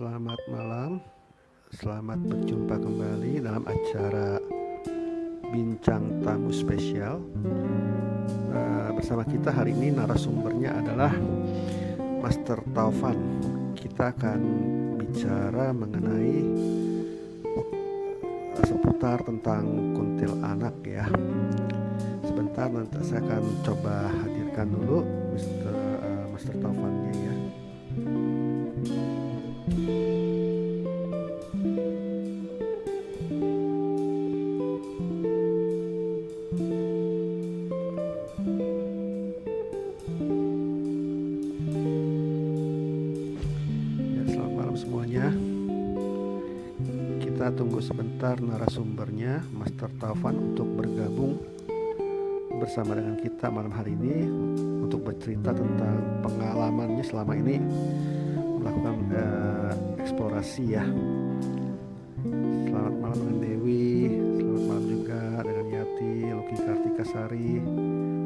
Selamat malam, selamat berjumpa kembali dalam acara Bincang Tamu Spesial. Bersama kita hari ini narasumbernya adalah Master Taufan. Kita akan bicara mengenai seputar tentang kuntilanak ya. Sebentar nanti saya akan coba hadirkan dulu Master Taufannya ya. Semuanya, kita tunggu sebentar narasumbernya Master Taufan untuk bergabung bersama dengan kita malam hari ini untuk bercerita tentang pengalamannya selama ini melakukan eksplorasi ya. Selamat malam dengan Dewi, selamat malam juga dengan Yati, Loki Kartikasari,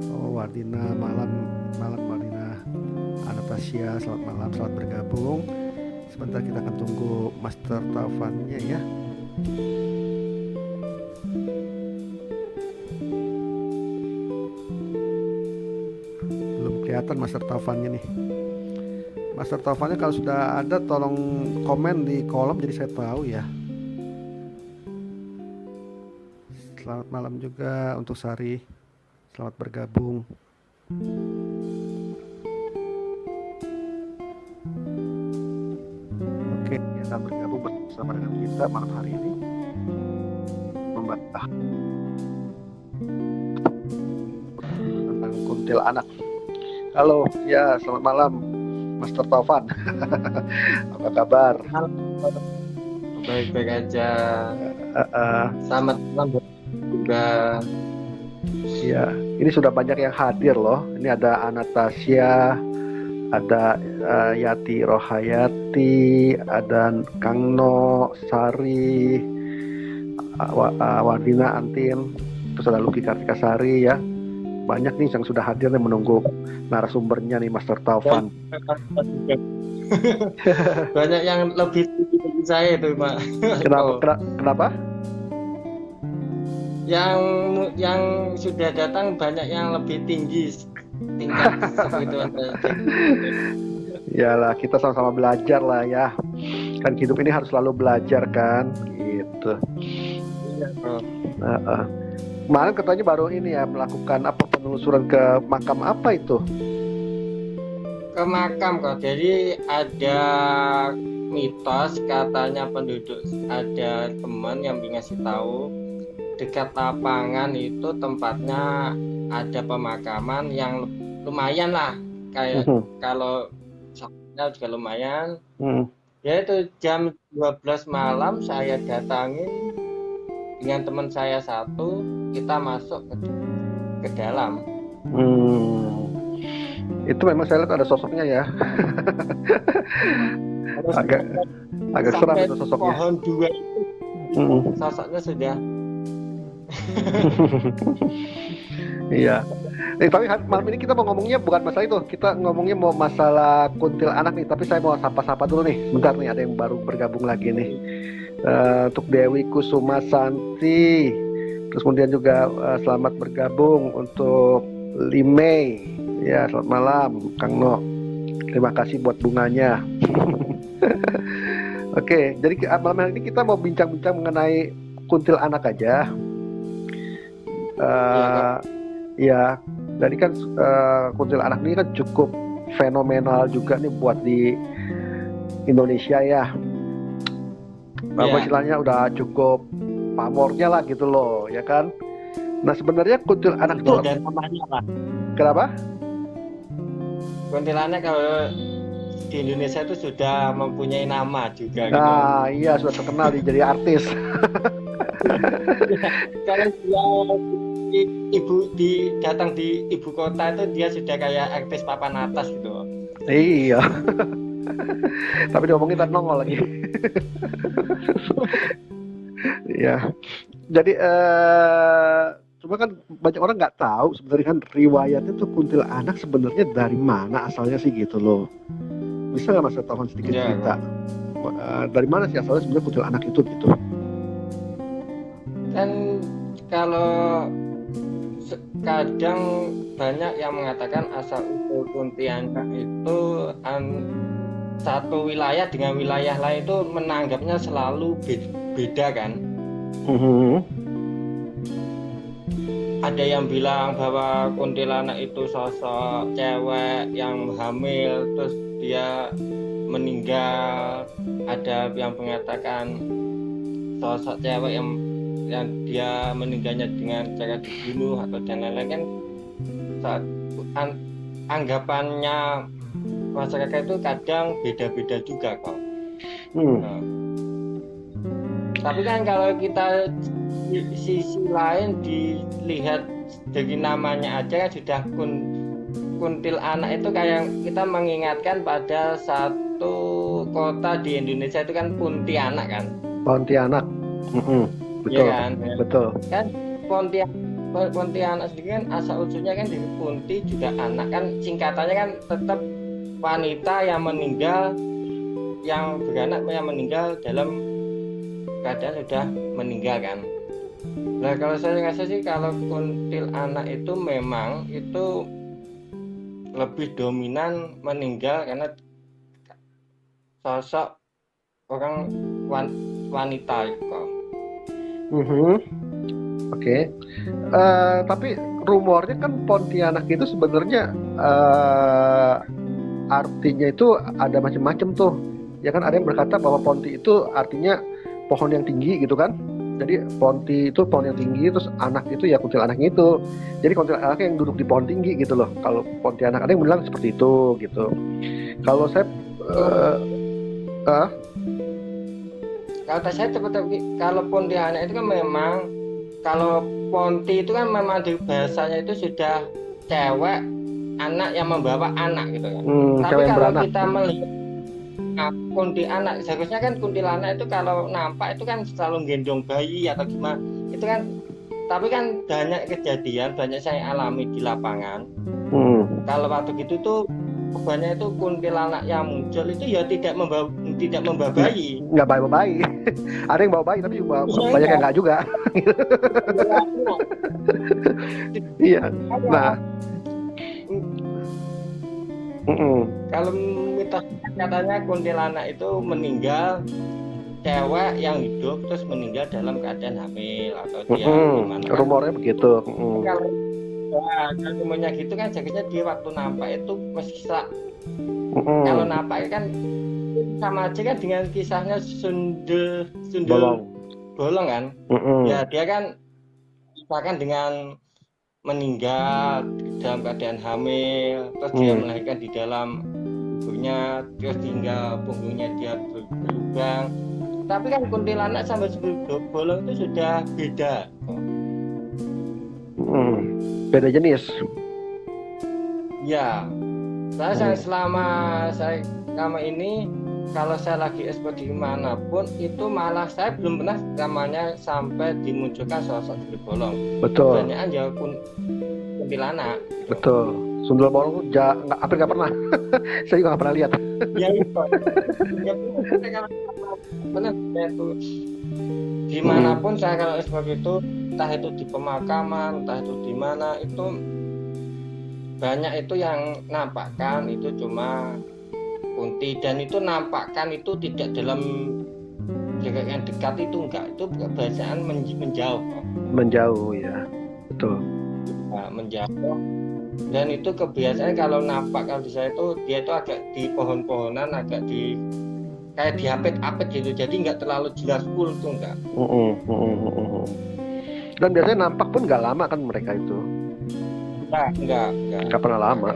Wardina, malam Wardina, Anastasia, selamat malam, selamat bergabung. Sebentar kita akan tunggu Master Taufannya ya. Belum kelihatan Master Taufannya nih. Master Taufannya kalau sudah ada tolong komen di kolom jadi saya tahu ya. Selamat malam juga untuk Sari. Selamat bergabung. Kita bergabung bersama dengan kita malam hari ini membahas tentang kuntilanak. Halo, ya selamat malam Master Taufan. Apa kabar? Baik-baik aja. Selamat malam juga. Ya, ini sudah banyak yang hadir loh. Ini ada Anastasia, ada Yati Rohayati, ada Kang No, Sari, Wardina Antin, terus ada Luki Kartikasari ya. Banyak nih yang sudah hadir nih menunggu narasumbernya nih Master Taufan. Banyak yang lebih tinggi dari saya itu Pak. Kenapa? Yang sudah datang banyak yang lebih tinggi tingkat seperti itu. Yalah, kita sama-sama belajar lah ya. Kan hidup ini harus selalu belajar kan, gitu. Iya, Kemarin katanya baru ini ya melakukan apa penelusuran ke makam apa itu? Ke makam kok. Jadi ada mitos katanya penduduk, ada teman yang ngasih tahu dekat lapangan itu tempatnya ada pemakaman yang lumayan lah, kayak kalau soalnya juga lumayan. Ya itu jam 12 malam saya datangin dengan teman saya satu, kita masuk ke dalam. Itu memang saya lihat ada sosoknya ya. agak seram itu sosoknya. Pohon dua itu sosoknya sudah. Iya. Tapi malam ini kita mau ngomongnya bukan masalah itu. Kita ngomongnya mau masalah kuntilanak nih. Tapi saya mau sapa-sapa dulu nih. Bentar nih, ada yang baru bergabung lagi nih. Untuk Dewi Kusuma Santi. Terus kemudian juga selamat bergabung untuk Limei. Ya, selamat malam Kang No. Terima kasih buat bunganya. Oke, jadi malam ini kita mau bincang-bincang mengenai kuntilanak aja. Ya, jadi kan kuntilanak ini kan cukup fenomenal juga nih buat di Indonesia ya. Bahwa istilahnya udah cukup pamornya lah gitu loh, ya kan. Nah sebenarnya kuntilanak itu ada namanya lah. Kenapa? Kuntilanak kalau di Indonesia itu sudah mempunyai nama juga. Nah gitu. Iya sudah terkenal jadi artis. Kalau dia datang di ibu kota itu dia sudah kayak artis papan atas gitu. Iya. Tapi diomongin tak nongol lagi. Iya. Jadi cuma kan banyak orang nggak tahu sebenarnya kan riwayatnya tuh kuntilanak sebenarnya dari mana asalnya sih gitu loh. Bisa nggak Mas Taufan sedikit cerita? Dari mana sih asalnya sebenarnya kuntilanak itu gitu? Kan kalau kadang banyak yang mengatakan asal usul kuntilanak itu satu wilayah dengan wilayah lain itu menanggapnya selalu beda kan. Ada yang bilang bahwa kuntilanak itu sosok cewek yang hamil terus dia meninggal. Ada yang mengatakan sosok cewek yang dia meninggalnya dengan cara dibunuh atau dan lain-lain kan anggapannya masyarakat itu kadang beda-beda juga kok. Nah, tapi kan kalau kita di sisi lain dilihat dari namanya aja kan sudah kuntilanak itu kayak kita mengingatkan pada satu kota di Indonesia itu kan Pontianak kan. Pontianak. Betul. Ya kan? Betul. Kan Pontianak sendiri kan asal usulnya kan dari Ponti juga anak kan, singkatannya kan tetap wanita yang meninggal, yang beranak yang meninggal dalam keadaan sudah meninggal kan. Nah kalau saya rasa sih kalau kuntilanak itu memang itu lebih dominan meninggal karena sosok orang wanita kok. Oke. Tapi rumornya kan Pontianak itu sebenarnya artinya itu ada macam-macam tuh. Ya kan ada yang berkata bahwa Ponti itu artinya pohon yang tinggi gitu kan. Jadi Ponti itu pohon yang tinggi, terus anak itu ya kuntilanaknya itu. Jadi kuntilanak yang duduk di pohon tinggi gitu loh. Kalau Pontianak ada yang bilang seperti itu gitu. Kalau saya kalau saya seperti kalau Pontianak itu kan memang, kalau Ponti itu kan memang di bahasanya itu sudah cewek anak yang membawa anak gitu kan. Tapi kalau kita melihat kuntilanak, seharusnya kan kuntilanak itu kalau nampak itu kan selalu gendong bayi atau gimana. Itu kan, tapi kan banyak kejadian, banyak saya alami di lapangan. Kalau waktu gitu tuh banyak itu kuntilanak yang muncul itu ya tidak membawa bayi. Nggak bawa bayi. Ada yang bawa bayi tapi juga banyak yang nggak juga. Iya. Nah. Kalau mitos katanya kuntilanak itu meninggal cewek yang hidup terus meninggal dalam keadaan hamil atau dia gimana kan? Rumornya begitu. Kalau rumornya gitu kan seharusnya dia waktu nampak itu mesra. Kalau nampak kan sama aja kan dengan kisahnya Sundel Bolong kan. Ya dia kan misalkan dengan meninggal dalam keadaan hamil, terus dia melahirkan di dalam ibunya, terus hingga punggungnya dia berlubang. Tapi kan kuntilanak sampai Sundel Bolong itu sudah beda. Beda jenis. Ya, selama ini kalau saya lagi ekspor di manapun itu malah saya belum pernah namanya sampai dimunculkan sosok Sundel Bolong. Betul. Kebanyakan ya kuntilanak. Betul. Sundel Bolong hampir nggak pernah. Saya juga nggak pernah lihat. Ya itu. Benar itu. Dimanapun saya kalau ekspor itu, entah itu di pemakaman, entah itu di mana, itu banyak itu yang nampakkan itu cuma kunti, dan itu nampakkan itu tidak dalam jarak yang dekat, itu enggak, itu kebiasaan menjauh ya, betul. Nah, menjauh, dan itu kebiasaan kalau nampak kalau di saya itu dia itu agak di pohon-pohonan, agak di kayak diapit-apit gitu, jadi nggak terlalu jelas full tuh enggak. Dan biasanya nampak pun nggak lama kan mereka itu. Nggak pernah lama.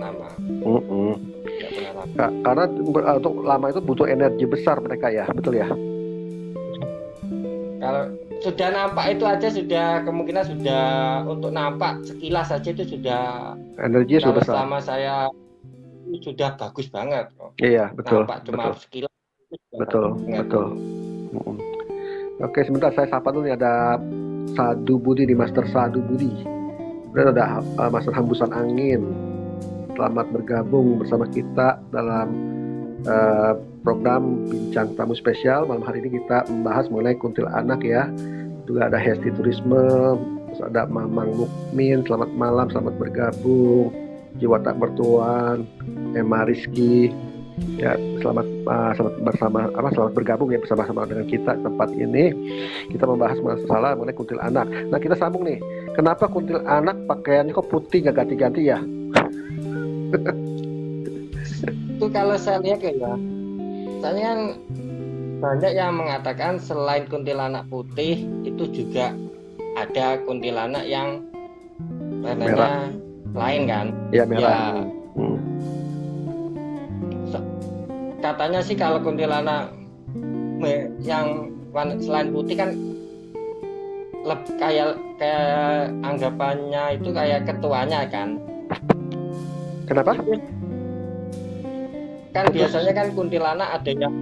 Karena untuk lama itu butuh energi besar mereka ya, betul ya? Kalau sudah nampak itu aja sudah kemungkinan sudah untuk nampak sekilas saja itu sudah energi sudah besar. Selama saya sudah bagus banget kok. Iya, betul. Nampak cuma sekilas. Betul. Oke, sebentar saya sapa dulu nih, ada Sadu Budi di Master Sadu Budi. Kemudian ada Master Hembusan Angin. Selamat bergabung bersama kita dalam eh, program Bincang Tamu Spesial. Malam hari ini kita membahas mengenai kuntilanak ya. Juga ada Hesti Turisme, terus ada Mamang Mukmin, selamat malam, selamat bergabung. Jiwa Tak Mertuan, Emma Rizky, ya selamat selamat bergabung ya bersama-sama dengan kita tempat ini. Kita membahas masalah mengenai kuntilanak. Nah kita sambung nih, kenapa kuntilanak pakaiannya kok putih nggak ganti-ganti ya? Itu kalau saya lihat ya, soalnya kan banyak yang mengatakan selain kuntilanak putih itu juga ada kuntilanak yang warnanya lain kan? Ya merah. Ya, katanya sih kalau kuntilanak yang selain putih kan kayak anggapannya itu kayak ketuanya kan. Kenapa? Kan biasanya kan kuntilanak ada yang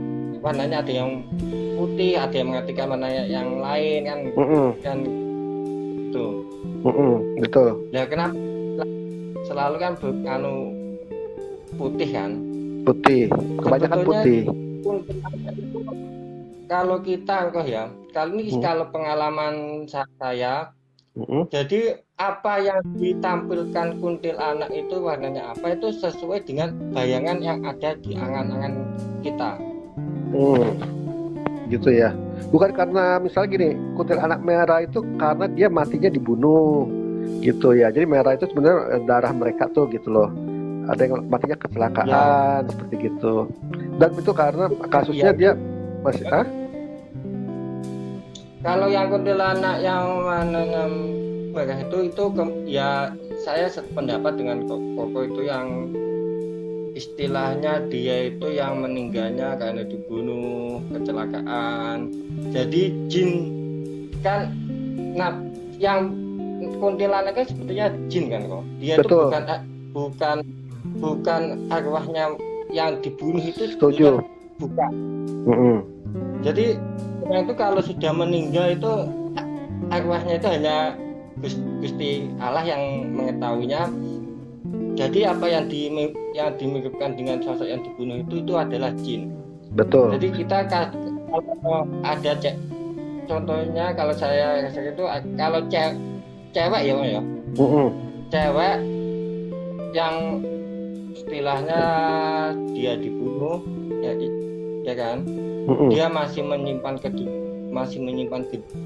warnanya ada yang putih, ada yang mengartikan warna yang lain kan. Kan itu. Betul. Ya kenapa selalu kan putih kan? Putih, kebanyakan sebetulnya, putih. Itu, kalau kita kalau pengalaman saya, jadi apa yang ditampilkan kuntilanak itu warnanya apa itu sesuai dengan bayangan yang ada di angan-angan kita. Gitu ya. Bukan karena misalnya gini, kuntilanak merah itu karena dia matinya dibunuh, gitu ya. Jadi merah itu sebenarnya darah mereka tuh gitu loh. Ada yang matinya kecelakaan ya. Seperti gitu. Dan itu karena kasusnya dia masih Kalau yang kuntilanak yang warnanya merah itu ya saya sependapat dengan Koko itu yang istilahnya dia itu yang meninggalnya karena dibunuh, kecelakaan. Jadi jin kan, nah yang kuntilanak kan sebetulnya jin kan kok. Dia betul. Itu bukan arwahnya yang dibunuh itu. Setuju. Bukan. Jadi itu kalau sudah meninggal itu arwahnya itu hanya Gusti Allah yang mengetahuinya. Jadi apa yang dimiripkan dengan sosok yang dibunuh itu adalah jin. Betul. Jadi kita kalau ada contohnya kalau saya itu kalau cewek ya. Cewek yang istilahnya dia dibunuh ya kan. Dia masih menyimpan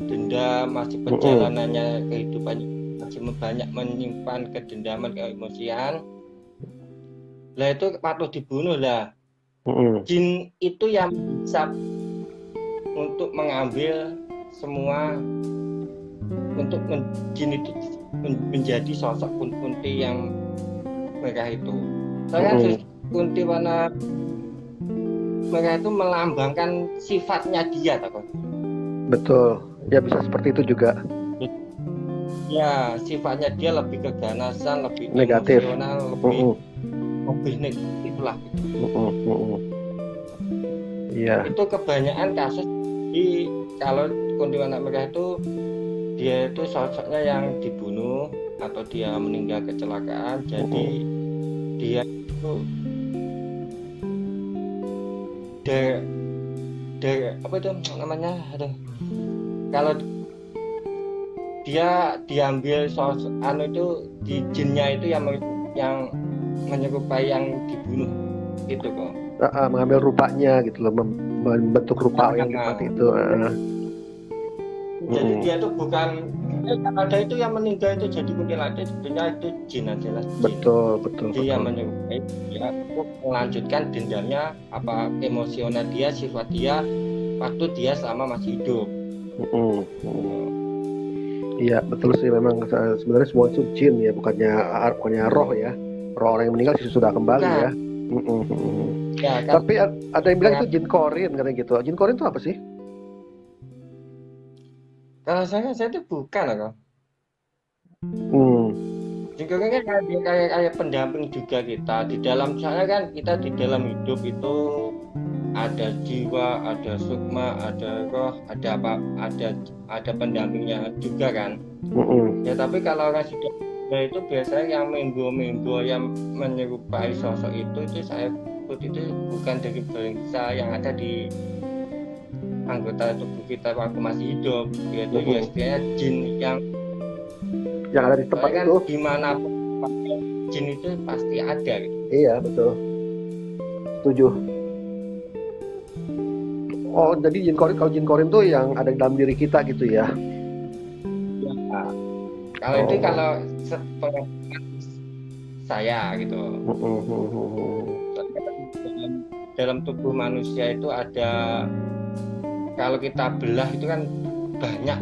dendam, masih perjalanannya kehidupannya masih banyak menyimpan kedendaman, keemosian. Lah itu patut dibunuh lah. Jin itu yang bisa untuk mengambil semua, untuk jin itu menjadi sosok kunti yang merah itu. Soalnya kunti warna mereka itu melambangkan sifatnya dia, tak? Betul, ya bisa seperti itu juga. Ya, sifatnya dia lebih keganasan, lebih negatif, emosional, lebih negatif lah. Iya. Itu kebanyakan kasus kalau kuntilanak merah itu dia itu sosoknya yang dibunuh atau dia meninggal kecelakaan. Jadi dia itu apa itu namanya, kalau dia diambil itu di jinnya itu yang menyerupai yang dibunuh itu kok. Mengambil rupanya gitu loh, membentuk rupa yang mati itu. Jadi dia itu bukan ada itu yang meninggal itu jadi kuntilanak, sebetulnya itu jin adalah jin. Betul. Dia menyerupai dia untuk melanjutkan dendamnya, apa emosional dia, sifat dia waktu dia selama masih hidup. Iya betul sih, memang sebenarnya semua itu jin ya, bukannya roh ya. Roh orang yang meninggal sudah kembali ya. Ya kan? Tapi ada yang bilang itu jin korin katanya gitu. Jin korin itu apa sih? Kalau saya itu bukan kok. Jin korin kan kayak pendamping juga kita di dalam, soalnya kan kita di dalam hidup itu ada jiwa, ada sukma, ada roh, ada pendampingnya juga kan. Ya tapi kalau orang sudah itu biasanya yang membo yang menyerupai sosok itu saya tersebut itu bukan dari bangsa yang ada di anggota tubuh kita waktu masih hidup, yaitu ya istilahnya jin yang ada di tempat kan itu. dimanapun jin itu pasti ada gitu. Iya, betul. Setuju. Oh, jadi kalau jin korin tuh yang ada di dalam diri kita gitu ya. Nah, kalau itu kalau sepengetahuan saya gitu. Dalam tubuh manusia itu ada, kalau kita belah itu kan banyak.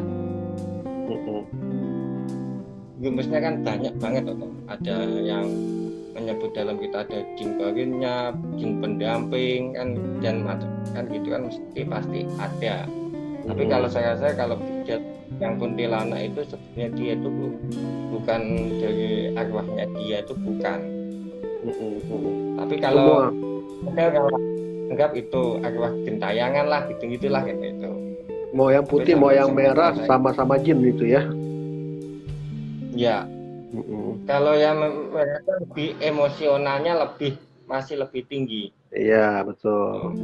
Rumusnya kan banyak banget toh. Ada yang menyebut dalam kita ada jin korinnya, jin pendamping kan, dan macam kan gitu kan pasti ada. Tapi kalau saya rasa kalau yang kuntilanak itu sebenarnya dia itu bukan dari arwahnya, dia itu bukan. Tapi kalau anggap itu arwah gentayangan lah, gitulah gitu. Mau yang putih mau yang merah sama-sama jin gitu ya. Ya. Kalau yang mereka lebih emosionalnya masih lebih tinggi. Iya, betul.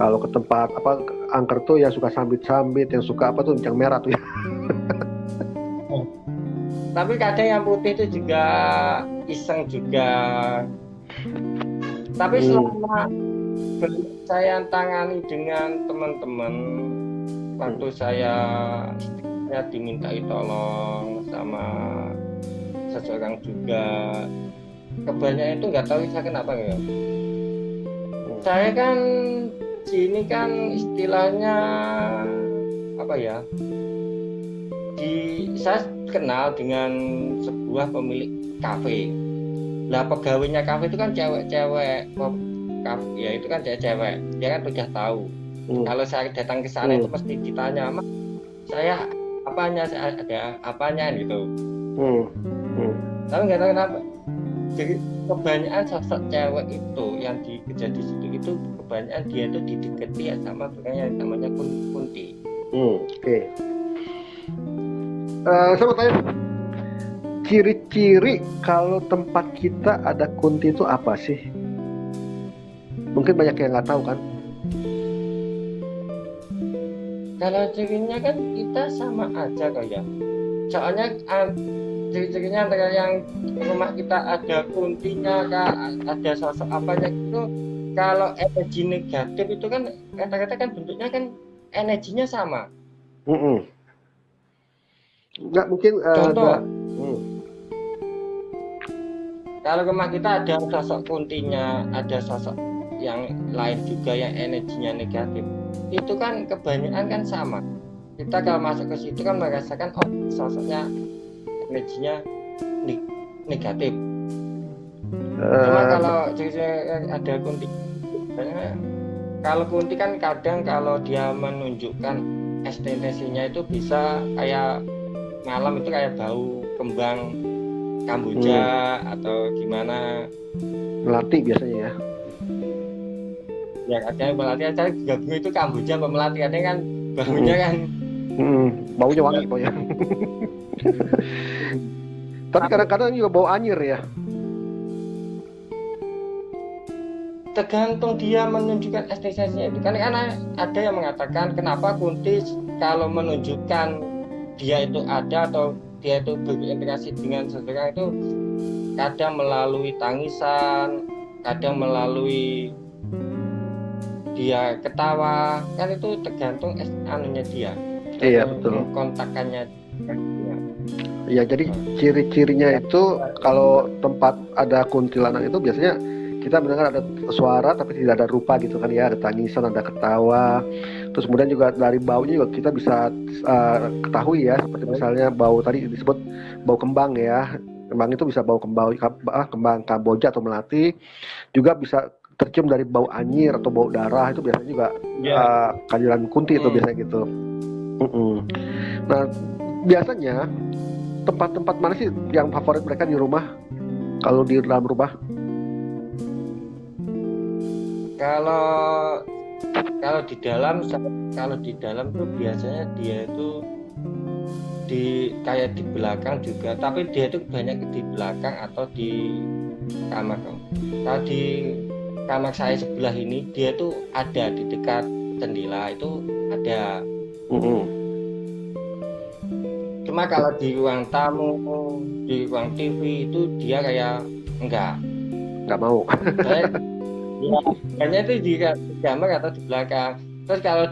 Kalau ke tempat angker tuh yang suka sambit-sambit, yang suka tuh yang merah tuh ya. Tapi kadang yang putih itu juga iseng juga. Tapi selama saya tangani dengan teman-teman, waktu saya dimintai tolong sama seseorang juga, kebanyakan itu nggak tahu saya kenapa ya. Saya kan sini kan istilahnya apa ya? Saya kenal dengan sebuah pemilik kafe. Lah pegawainya kafe itu kan cewek-cewek, ya itu kan cewek. Dia kan udah tahu. Kalau saya datang ke sana itu mesti ditanya, "Mas, saya apanya? Saya ada apanya?" gitu. Tapi nggak tahu kenapa. Jadi kebanyakan sosok cewek itu yang kerja di situ itu kebanyakan dia itu didekati ya sama orang yang namanya kunti. Oke. Saya mau tanya, ciri-ciri kalau tempat kita ada kunti itu apa sih? Mungkin banyak yang nggak tahu kan? Kalau cirinya kan kita sama aja kok ya. Soalnya ciri-cirinya antara yang rumah kita ada kuntinya, ada sosok apanya itu, kalau energi negatif itu kan kata-kata kan bentuknya kan energinya sama. Nggak mungkin. Contoh, kalau rumah kita ada sosok kuntinya, ada sosok yang lain juga yang energinya negatif, itu kan kebanyakan kan sama. Kita kalau masuk ke situ kan merasakan sosoknya energinya negatif. Cuma kalau ada kunti, kalau kunti kan kadang kalau dia menunjukkan eksistensinya itu bisa kayak malam itu kayak bau kembang kamboja atau gimana, melati biasanya ya. Ya kadang melati aja gabung itu kamboja apa melati, kadang kan baunya kan baunya wangi baunya. Tapi kadang-kadang juga bau anyir ya. Tergantung dia menunjukkan eksistensinya itu. Karena ada yang mengatakan kenapa kunti kalau menunjukkan dia itu ada atau dia itu berinteraksi dengan seseorang itu kadang melalui tangisan, kadang melalui dia ketawa, kan itu tergantung anunya dia. Iya betul. Kontakannya. Ya jadi ciri-cirinya itu kalau tempat ada kuntilanak itu biasanya kita mendengar ada suara tapi tidak ada rupa gitu kan ya, ada tangisan, ada ketawa. Terus kemudian juga dari baunya juga kita bisa ketahui ya, seperti misalnya bau tadi disebut bau kembang ya. Kembang itu bisa bau kembang kamboja atau melati, juga bisa tercium dari bau anyir atau bau darah, itu biasanya juga kehadiran kunti itu biasanya gitu. Nah biasanya tempat-tempat mana sih yang favorit mereka di rumah kalau di dalam rumah? Kalau di dalam tuh biasanya dia itu kayak di belakang juga, tapi dia itu banyak di belakang atau di kamar. kamar saya sebelah ini dia tuh ada di dekat jendela itu ada. Mm-mm. Cuma kalau di ruang tamu, di ruang TV itu dia kayak enggak. Nggak mau. Saya ya, hanya itu di kamar atau di belakang. Terus kalau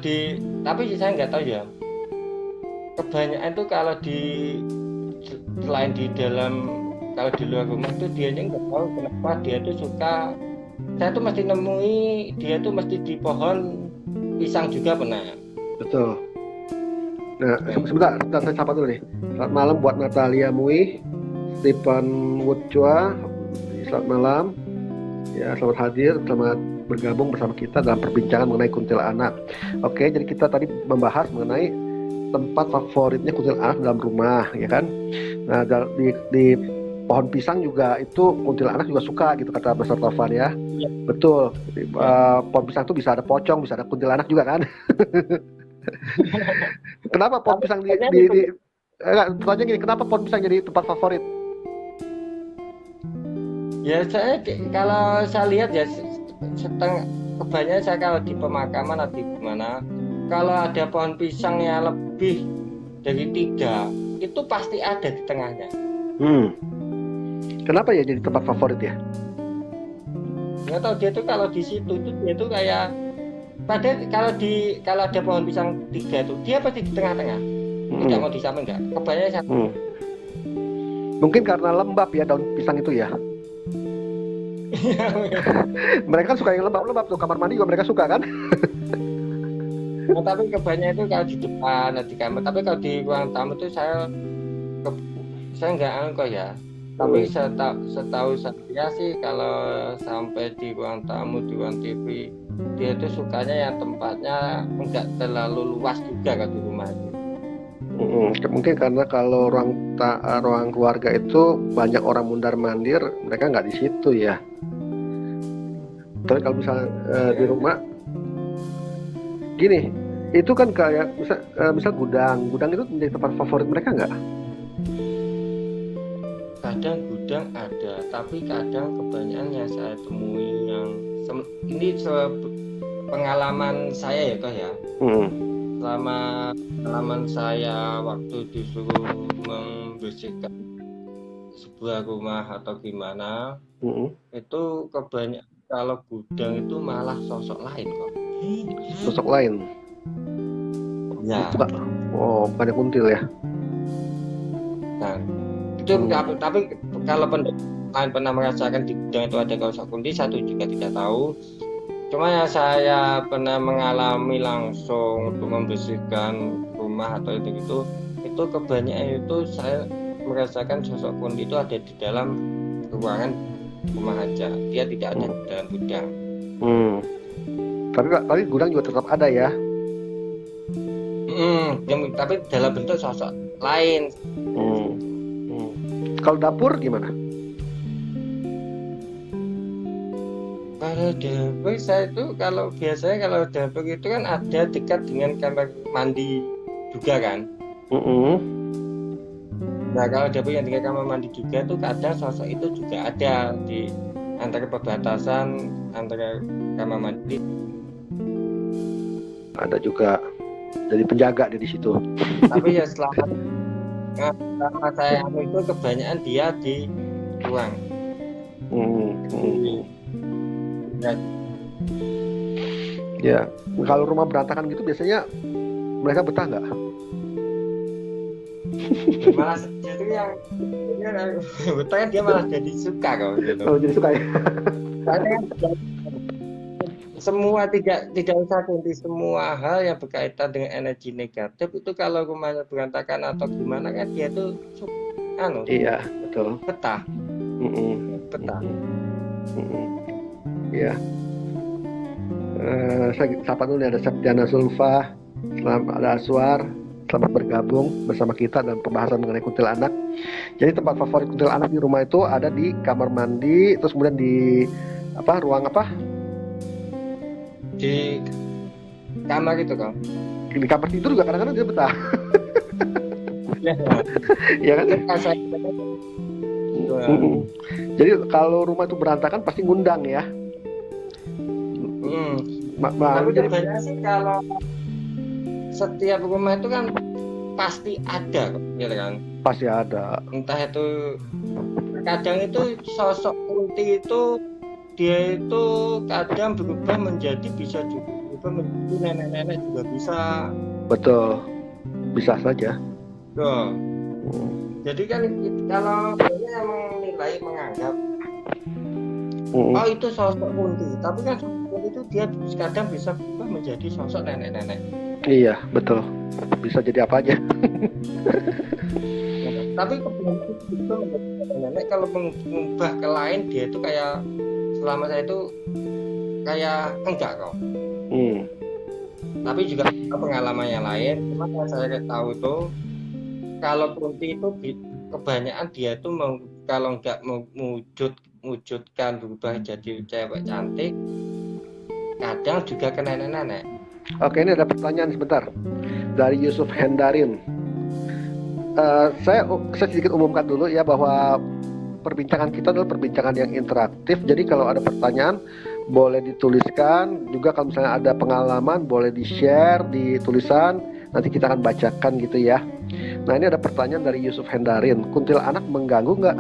tapi saya nggak tahu ya. Kebanyakan itu kalau selain di dalam, kalau di luar rumah itu dianya nggak tahu kenapa dia tuh suka. Saya tuh mesti nemui dia tuh mesti di pohon pisang juga pernah. Betul. Nah, sebentar saya sapa dulu nih. Selamat malam buat Natalia Mui, Stephen Woodchua. Selamat malam. Ya, selamat hadir, selamat bergabung bersama kita dalam perbincangan mengenai kuntilanak. Oke, jadi kita tadi membahas mengenai tempat favoritnya kuntilanak dalam rumah, ya kan? Nah, di pohon pisang juga itu kuntilanak juga suka gitu kata Mas Taufan ya. Iya. Betul. Pohon pisang itu bisa ada pocong, bisa ada kuntilanak juga kan? Kenapa pohon pisang pertanyaan gini, kenapa pohon pisang jadi tempat favorit? Ya kalau saya lihat ya kebanyakan saya kalau di pemakaman atau di mana, kalau ada pohon pisang yang lebih dari 3 itu pasti ada di tengahnya. Kenapa ya jadi tempat favorit ya? Nggak tahu, dia tuh kalau di situ itu dia tuh kayak, padahal kalau ada pohon pisang 3 itu dia pasti di tengah-tengah. Tidak mau di samping nggak? Kebanyakan Mungkin karena lembab ya daun pisang itu ya. Mereka kan suka yang lembab-lembab tuh, kamar mandi juga mereka suka kan? Nah, tapi kebanyakan itu kalau di depan di kamar, tapi kalau di ruang tamu itu saya nggak angko ya. Tapi setahu saya sih kalau sampai di ruang tamu, di ruang TV, dia itu sukanya yang tempatnya nggak terlalu luas juga kalau di rumah itu. Mungkin karena kalau ruang keluarga itu banyak orang mundar-mandir, mereka nggak di situ ya. Tapi kalau misalnya di rumah gini, itu kan kayak misal gudang itu menjadi tempat favorit mereka nggak? Kadang gudang ada, tapi kadang kebanyakan yang saya temui yang ini pengalaman saya ya kok ya. Selama pengalaman saya waktu disuruh membersihkan sebuah rumah atau gimana, itu kebanyakan kalau gudang itu malah sosok lain kok. Sosok lain? Ya. Bukannya kuntil ya? Nah, itu tapi kalau lain pernah merasakan di gudang itu ada sosok kunti, satu juga tidak tahu. Cuma yang saya pernah mengalami langsung untuk membersihkan rumah atau itu kebanyakan itu saya merasakan sosok kunti itu ada di dalam ruangan rumah aja, dia tidak ada di dalam gudang. Tapi gudang juga tetap ada ya? Tapi dalam bentuk sosok lain. Kalau dapur gimana? Kalau dapur saya itu biasanya kalau dapur itu kan ada dekat dengan kamar mandi juga kan. Nah kalau dapur yang dekat kamar mandi juga tuh kadang sosok itu juga ada di antara perbatasan antara kamar mandi. Ada juga jadi penjaga di situ. Tapi ya selama saya itu kebanyakan dia di ruang. Ya, kalau rumah berantakan gitu biasanya mereka betah nggak? Malah justru yang betah dia malah jadi suka kok gitu. Oh, jadi suka ya. Semua tidak usah kunti, semua hal yang berkaitan dengan energi negatif itu kalau rumahnya berantakan atau gimana kan dia tuh iya betul, betah. Betah. Iya. Saya sapa dulu nih, ada Septiana Zulfa, ada Aswar, selamat bergabung bersama kita dalam pembahasan mengenai kuntilanak. Jadi tempat favorit kuntilanak di rumah itu ada di kamar mandi, terus kemudian di ruang di kamar gitu kan. Di kamar tidur juga kadang-kadang dia betah. Ya kan? Jadi kalau rumah itu berantakan pasti ngundang ya. Tapi kan Jadi banyak sih kalau setiap rumah itu kan pasti ada kok, gitu kan. pasti ada. Entah itu kadang itu sosok kunti itu dia itu kadang berubah menjadi bisa juga berubah menjadi nenek-nenek juga bisa. Betul, bisa saja. Tuh. Hmm. Jadi kan kalau banyak yang menilai menganggap Hmm. oh itu sosok kunti, tapi kan sosok kunti itu dia kadang bisa berubah menjadi sosok nenek-nenek. Iya, betul. Bisa jadi apa aja. Tapi kebanyakan itu menjadi nenek kalau mengubah ke lain dia itu kayak selama saya itu kayak enggak kok. Hmm. Tapi juga pengalaman yang lain, cuma yang saya tahu itu kalau kunti itu kebanyakan dia itu kalau enggak mewujudkan berubah jadi cewek cantik, kadang juga ke nenek-nenek. Oke, ini ada pertanyaan sebentar dari Yusuf Hendarin. Saya sedikit umumkan dulu ya bahwa perbincangan kita adalah perbincangan yang interaktif. Jadi kalau ada pertanyaan boleh dituliskan. Juga kalau misalnya ada pengalaman boleh di-share di tulisan. Nanti kita akan bacakan gitu ya. Nah, ini ada pertanyaan dari Yusuf Hendarin. Kuntilanak mengganggu nggak?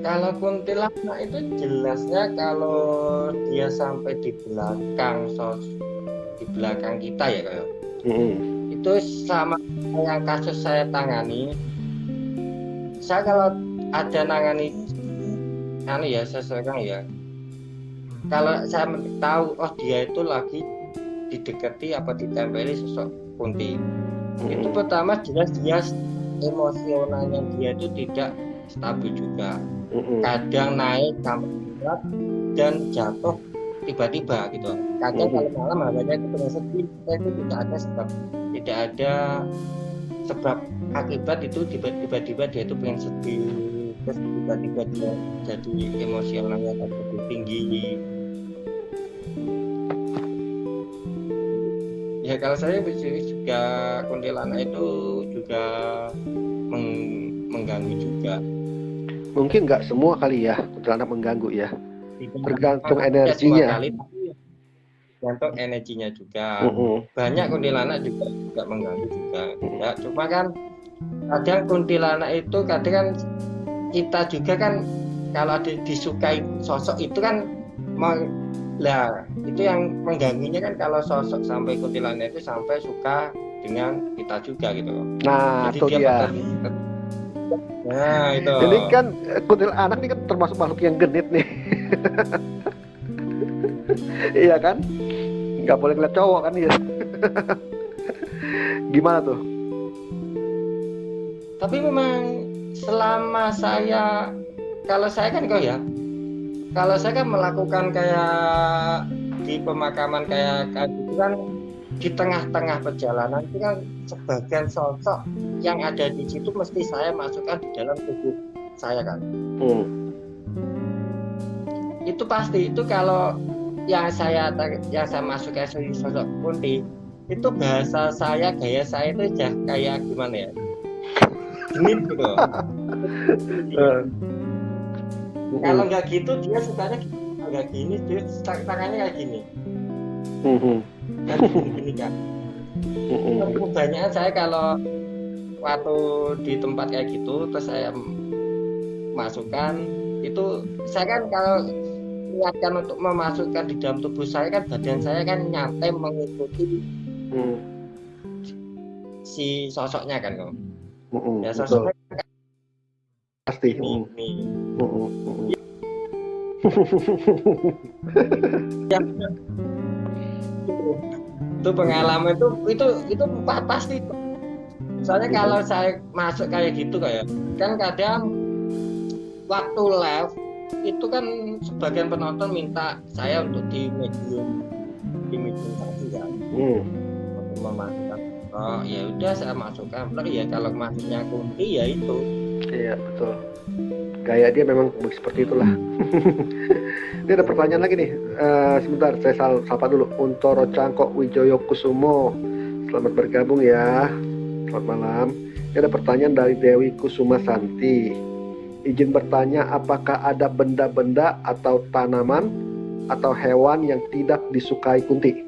Kalau kuntilanak itu jelasnya kalau dia sampai di belakang kita ya kayak. Itu sama yang kasus saya tangani. Saya kalau ada nangani seseorang ya. Kalau saya tahu oh dia itu lagi didekati apa ditempeli sosok kunti. Itu pertama jelas dia emosionalnya dia itu tidak stabil juga. Kadang naik sampai berat dan jatuh tiba-tiba gitu. Kadang kalau malam hawanya itu terasa sedih, itu tidak ada sebab akibat itu tiba-tiba dia itu pengen sedih, terus tiba-tiba dia jadi emosionalnya lebih tinggi. Ya kalau saya juga kuntilanak itu juga mengganggu juga. Mungkin nggak semua kali ya kuntilanak mengganggu ya. Tergantung energinya. Tergantung energinya juga. Banyak kuntilanak juga mengganggu juga. Ya, cuma kan kadang kuntilanak itu kadang kan kita juga kan kalau ada disukai sosok itu kan lah itu yang mengganggunya kan kalau sosok sampai kuntilanak itu sampai suka dengan kita juga gitu. Nah, jadi itu dia. Nah itu. Ini kan kuntilanak ini kan termasuk makhluk yang genit nih. Iya kan? Nggak boleh ngeliat cowok kan ya. Gimana tuh? Tapi memang selama saya kalau saya kan kalau saya kan melakukan kayak di pemakaman kayak gitu kan di tengah-tengah perjalanan itu kan sebagian sosok yang ada di situ mesti saya masukkan di dalam tubuh saya kan. Itu pasti itu kalau yang saya masukkan sosok kunti itu bahasa saya gaya saya itu kayak gimana ya? Genit gitu. Kalau nggak gitu dia sukanya nggak gini, dia tangannya kayak gini. Gini kan. Kebanyakan saya kalau waktu di tempat kayak gitu terus saya masukkan itu saya kan kalau niatkan untuk memasukkan di dalam tubuh saya kan badan saya kan nyantai mengikuti si sosoknya kan kok. Ya sosoknya pasti. Itu pengalaman itu pasti. Soalnya kalau saya masuk kayak gitu kan kadang waktu live itu kan sebagian penonton minta saya untuk di medium tadi kan untuk memasukkan. Oh ya udah saya masukkan. Ya kalau maksudnya kunti ya itu. Iya betul. Gaya dia memang seperti itulah. Ini ada pertanyaan lagi nih. Sebentar saya sapa dulu. Untoro Cangkok Wijoyo Kusumo. Selamat bergabung ya. Selamat malam. Ini ada pertanyaan dari Dewi Kusuma Santi. izin bertanya, apakah ada benda-benda atau tanaman atau hewan yang tidak disukai Kunti?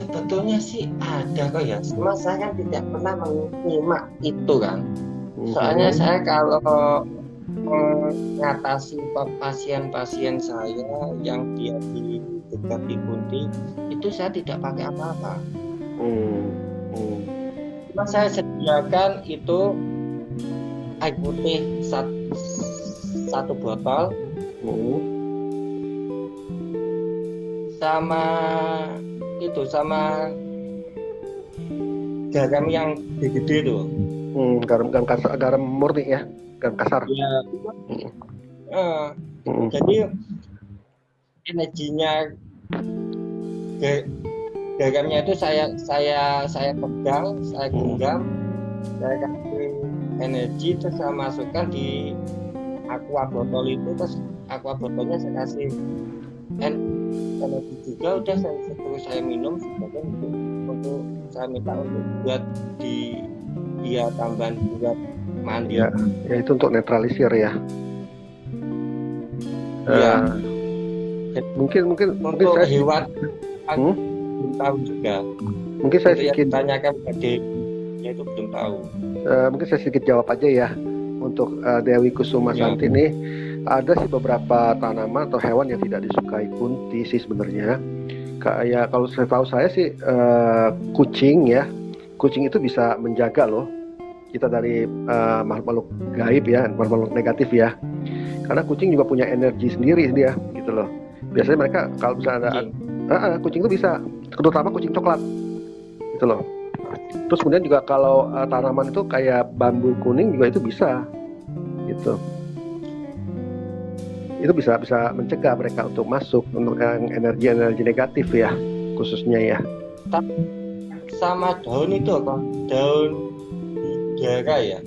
Sebetulnya sih ada kok ya, cuma saya kan tidak pernah menyimak itu kan. Soalnya saya kalau mengatasi pasien-pasien saya yang dia di dekat di Kunti, itu saya tidak pakai apa-apa. Cuma saya sediakan itu air putih satu botol, sama garam yang gede-gede tuh. Garam murni ya, garam kasar. Ya. Jadi energinya garamnya itu saya pegang, saya genggam, saya kasih energi, terus saya masukkan di aqua botol itu, terus aqua botolnya saya kasih energi juga, udah saya minum sebagai untuk saya minta untuk buat dia tambahan buat mandi. Ya itu untuk netralisir ya. Mungkin untuk saya hewan belum tahu juga. Mungkin saya sedikit tanyakan pada ya itu belum tahu. Mungkin saya sedikit jawab aja ya untuk Dewi Kusuma Santi ini. Ada sih beberapa tanaman atau hewan yang tidak disukai Kunti sih sebenarnya. Kayak kalau saya tahu saya sih kucing ya. Kucing itu bisa menjaga loh kita dari makhluk-makhluk gaib ya, makhluk-makhluk negatif ya. Karena kucing juga punya energi sendiri dia gitu loh. Biasanya mereka kalau misalnya ada kucing itu bisa, terutama kucing coklat gitu loh. Terus kemudian juga kalau tanaman itu kayak bambu kuning juga itu bisa gitu. Itu bisa mencegah mereka untuk masuk untuk yang energi negatif ya, khususnya ya. Sama daun itu apa? Daun bidara ya?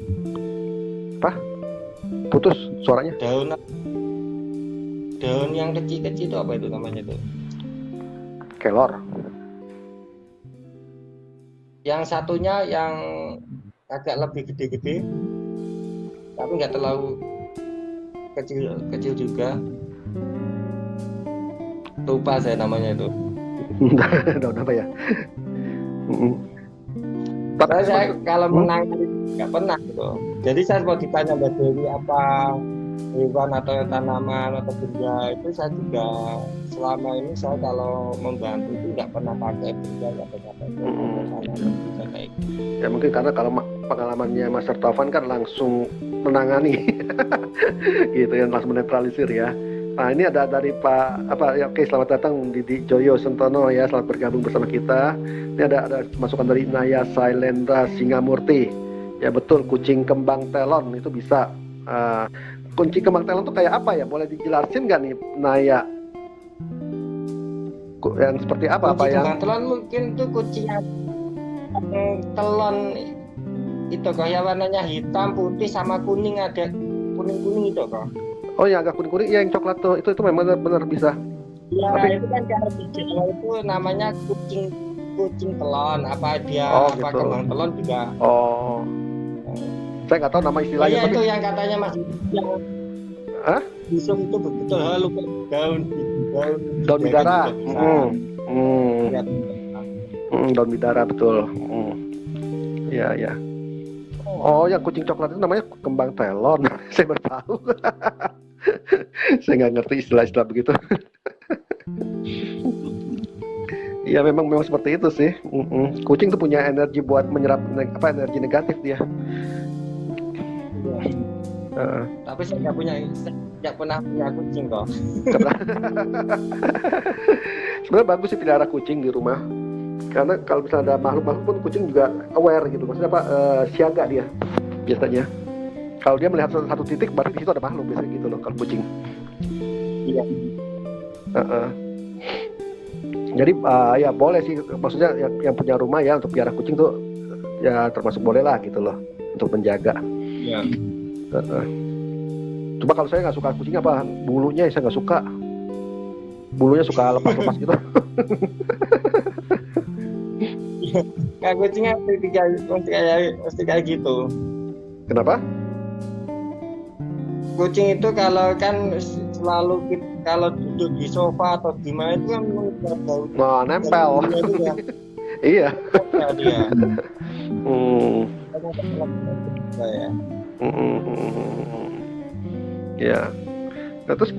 Apa? Putus suaranya. Daun yang kecil-kecil itu apa itu namanya tuh? Kelor. Yang satunya yang agak lebih gede-gede, tapi nggak terlalu kecil juga. Lupa saya namanya itu. Daun apa ya? Tapi saya kalau menangani nggak pernah gitu. Jadi saya mau ditanya Mbak Dewi apa hewan atau tanaman atau benda, itu saya juga selama ini saya kalau membantu itu nggak pernah pakai benda atau tanaman. Ya mungkin karena kalau pengalamannya Mas Taufan kan langsung menangani gitu ya, langsung menetralisir ya. Nah ini ada dari oke, selamat datang Didi Joyo Sentono ya, selamat bergabung bersama kita. Ini ada masukan dari Naya Sailendra Singamurti. Ya betul, kucing kembang telon itu bisa. Kucing kembang telon itu kayak apa ya? Boleh dijelasin nggak nih Naya? Yang seperti apa? Kucing kembang telon mungkin tuh kucing telon itu kok ya, warnanya hitam, putih sama kuning, ada kuning itu kok. Oh ya, agak kuning-kuning ya, yang coklat tuh itu memang benar bisa. Ya, itu kan kalau di Jawa itu namanya kucing telon, apa dia apa gitu. Kembang telon juga. Oh. Saya nggak tahu nama istilahnya. Iya, tapi itu yang katanya Mas yang busuk itu betul lupa daun bidara. Daun bidara betul. Ya. Oh, yang kucing coklat itu namanya kembang telon. Saya baru tahu. Saya nggak ngerti istilah-istilah begitu. Ya memang seperti itu sih. Kucing tuh punya energi buat menyerap energi negatif dia. Tapi saya nggak pernah punya kucing kok. Sebenarnya bagus sih pelihara kucing di rumah. Karena kalau misalnya ada makhluk-makhluk pun kucing juga aware gitu. Maksudnya siaga dia biasanya. Kalau dia melihat satu titik, berarti di situ ada makhluk biasanya gitu loh kalau kucing. Iya. Jadi ya boleh sih, maksudnya yang punya rumah ya untuk pelihara kucing tuh ya termasuk boleh lah gitu loh untuk menjaga. Iya. Cuma kalau saya nggak suka kucing bulunya saya nggak suka. Bulunya suka lepas-lepas gitu. Kucingnya mesti kayak gitu. Kenapa? Kucing itu kalau kan selalu kalau duduk di sofa atau di mana itu kan bau Nah, nempel. itu ya Iya. nempel dia. Hmm. Ya. Ya. Nah, terus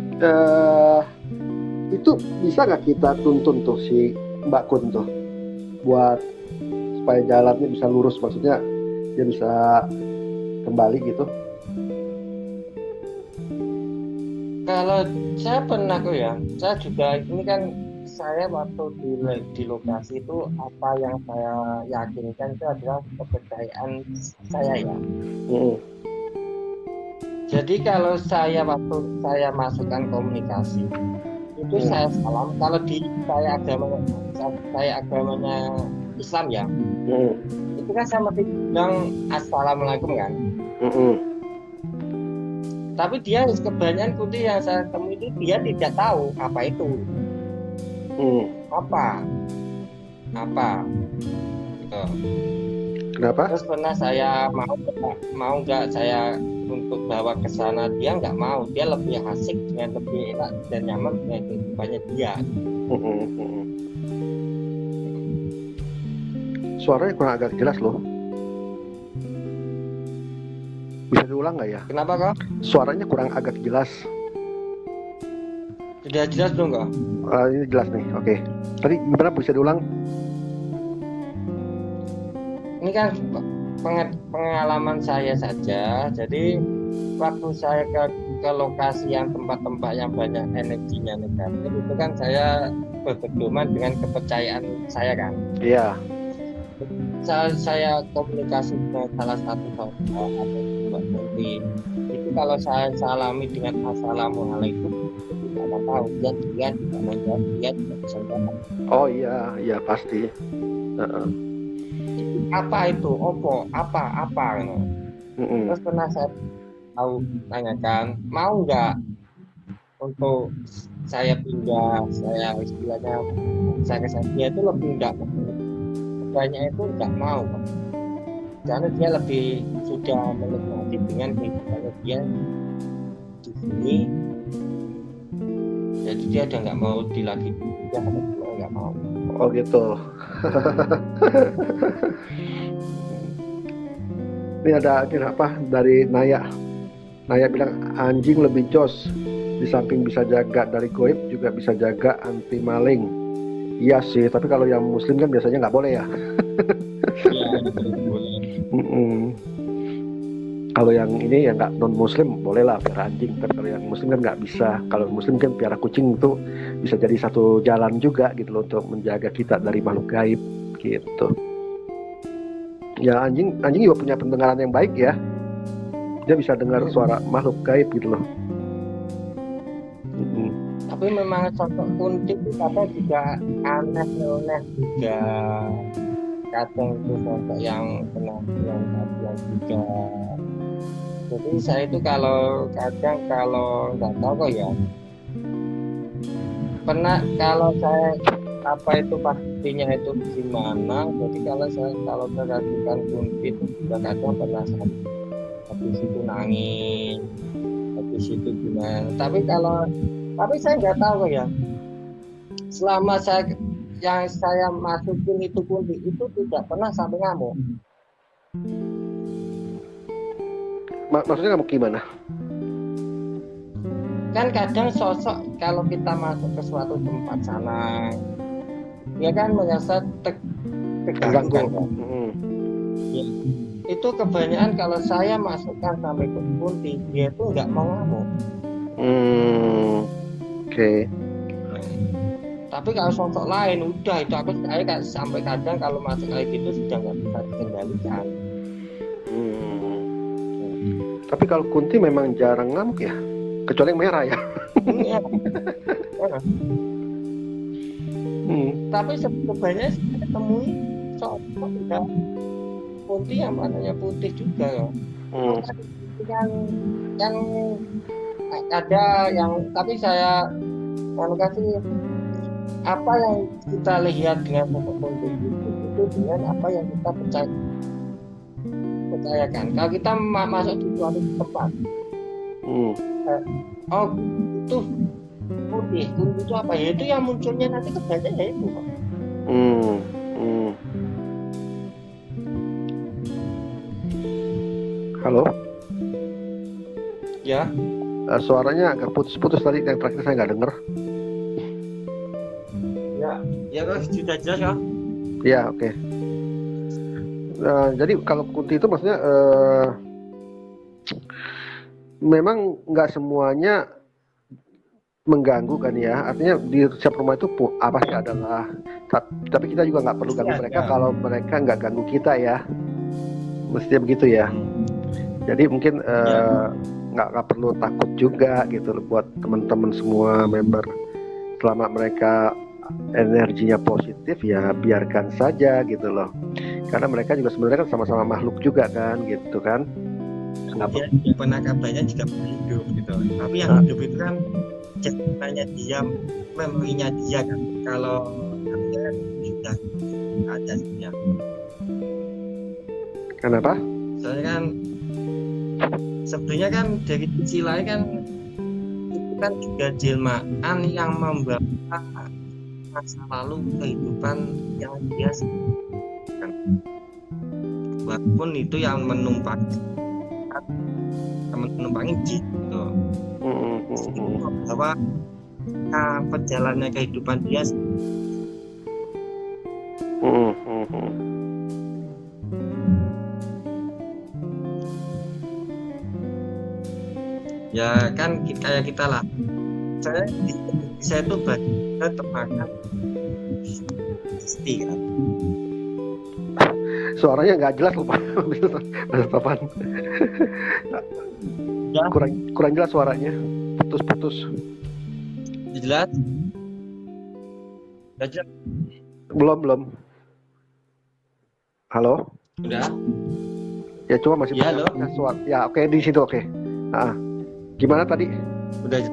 itu bisa nggak kita tuntun tuh si Mbak Kun tuh buat supaya jalannya bisa lurus, maksudnya dia bisa kembali gitu? Kalau saya pernah kok ya, saya juga ini kan saya waktu di lokasi itu apa yang saya yakinkan itu adalah kepercayaan saya ya. Jadi kalau saya waktu saya masukkan komunikasi itu saya salam. Kalau di saya agamanya Islam ya, itu kan saya mesti bilang assalamualaikum kan. Tapi dia kebanyakan kunti yang saya temui itu dia tidak tahu apa itu. Apa gitu. Kenapa? Terus pernah saya mau nggak saya untuk bawa ke sana, dia nggak mau, dia lebih asik dengan lebih enak dan nyaman dengan kehidupannya dia. Suaranya kurang agak jelas loh. Bisa diulang nggak ya? Kenapa kok? Suaranya kurang agak jelas. Sudah jelas dong kok? Ini jelas nih, oke. Tadi gimana, bisa diulang? Ini kan pengalaman saya saja. Jadi waktu saya ke lokasi yang tempat-tempat yang banyak energinya negatif itu kan saya berpedoman dengan kepercayaan saya kan. Iya. Saya komunikasi dengan salah satu saudara atau Mbak Kunti. Itu kalau saya salami dengan assalamualaikum, tidak mau tahu dia tidak menjawab, dia tidak bisa jawab. Oh iya, iya pasti. Apa itu? Opo? Apa? Terus pernah saya tahu tanyakan, mau nggak untuk saya pindah, saya istilahnya saya dia itu lebih nggak, banyak itu nggak mau, karena dia lebih sudah menikmati dengan kehidupannya dia di sini, jadi dia udah nggak mau lagi pindah atau nggak mau. Oh gitu. Ini ada apa dari Naya. Naya bilang anjing lebih jos, di samping bisa jaga dari goib juga bisa jaga anti maling. Iya sih, tapi kalau yang muslim kan biasanya nggak boleh ya. Iya, boleh. Kalau yang ini yang nggak non muslim boleh lah piara anjing, tapi kalau yang muslim kan nggak bisa. Kalau muslim kan piara kucing itu bisa jadi satu jalan juga gitu loh untuk menjaga kita dari makhluk gaib gitu. Ya anjing juga punya pendengaran yang baik ya. Dia bisa dengar suara makhluk gaib gitu loh. Tapi memang sosok Kunti itu kadang juga aneh juga. Kadang itu sosok yang penampilan juga. Jadi saya itu kalau nggak tahu kok ya. Pernah kalau saya apa itu pastinya itu gimana. Jadi kalau perhatikan Kunti itu juga kadang pernah habis itu nangis, habis itu gimana. Tapi saya nggak tahu ya. Selama yang saya masukin itu Kunti itu tidak pernah sampai ngamuk. Maksudnya ngamuk gimana? Kan kadang sosok kalau kita masuk ke suatu tempat sana, dia kan merasa terganggu. Kan? Ya. Itu kebanyakan kalau saya masukkan sampai ke Kunti, dia itu nggak mau ngamuk. Oke. Tapi kalau sosok lain udah itu saya sampai kadang kalau masuk kayak gitu sudah nggak bisa dikendalikan. Tapi kalau Kunti memang jarang ngamuk ya, kecuali yang merah ya. Tapi sebenarnya saya temui sosok juga Kunti yang warnanya putih juga loh. Yang ada yang, tapi saya kasih apa yang kita lihat dengan sosok Kunti itu dengan apa yang kita percaya mempercayakan. Kalau kita masuk di suatu tempat, Hmm. oh itu putih, itu apa ya? Itu yang munculnya nanti kebanyakan ya itu, Pak. Hmm. Hmm. Halo, Ya, suaranya agak putus-putus tadi, yang terakhir saya nggak dengar. ya kalau sudah jelas ya. Ya, oke. Jadi kalau kunti itu maksudnya memang nggak semuanya mengganggu kan ya, artinya di setiap rumah itu apa sih adalah, tapi kita juga nggak perlu ganggu mereka kalau mereka nggak ganggu kita ya, mestinya begitu ya. Jadi mungkin nggak perlu takut juga gitu loh buat teman-teman semua member, selama mereka energinya positif ya biarkan saja gitu loh, karena mereka juga sebenarnya kan sama-sama makhluk juga kan gitu kan. Ya, penangkapannya juga hidup gitu. Tapi yang hidup itu kan ceritanya dia, memorinya dia kan. Kalau dia sudah ada sebenarnya. Kenapa? Soalnya kan sebenarnya kan dari sisi lain kan itu kan juga jelmaan yang membawa masa lalu kehidupan yang biasa kan. Walaupun itu yang menumpangi jin gitu. Bahwa perjalanannya kehidupan dia ya kan kayak kita lah. Saya di Indonesia itu kita termakan pasti kan. Suaranya nggak jelas lupa. Ya. Kurang jelas suaranya, putus-putus. Jelas? Jelas? Belum. Halo? Udah? Ya cuma masih ya, suara. Ya oke, di situ oke. Gimana tadi? Udah.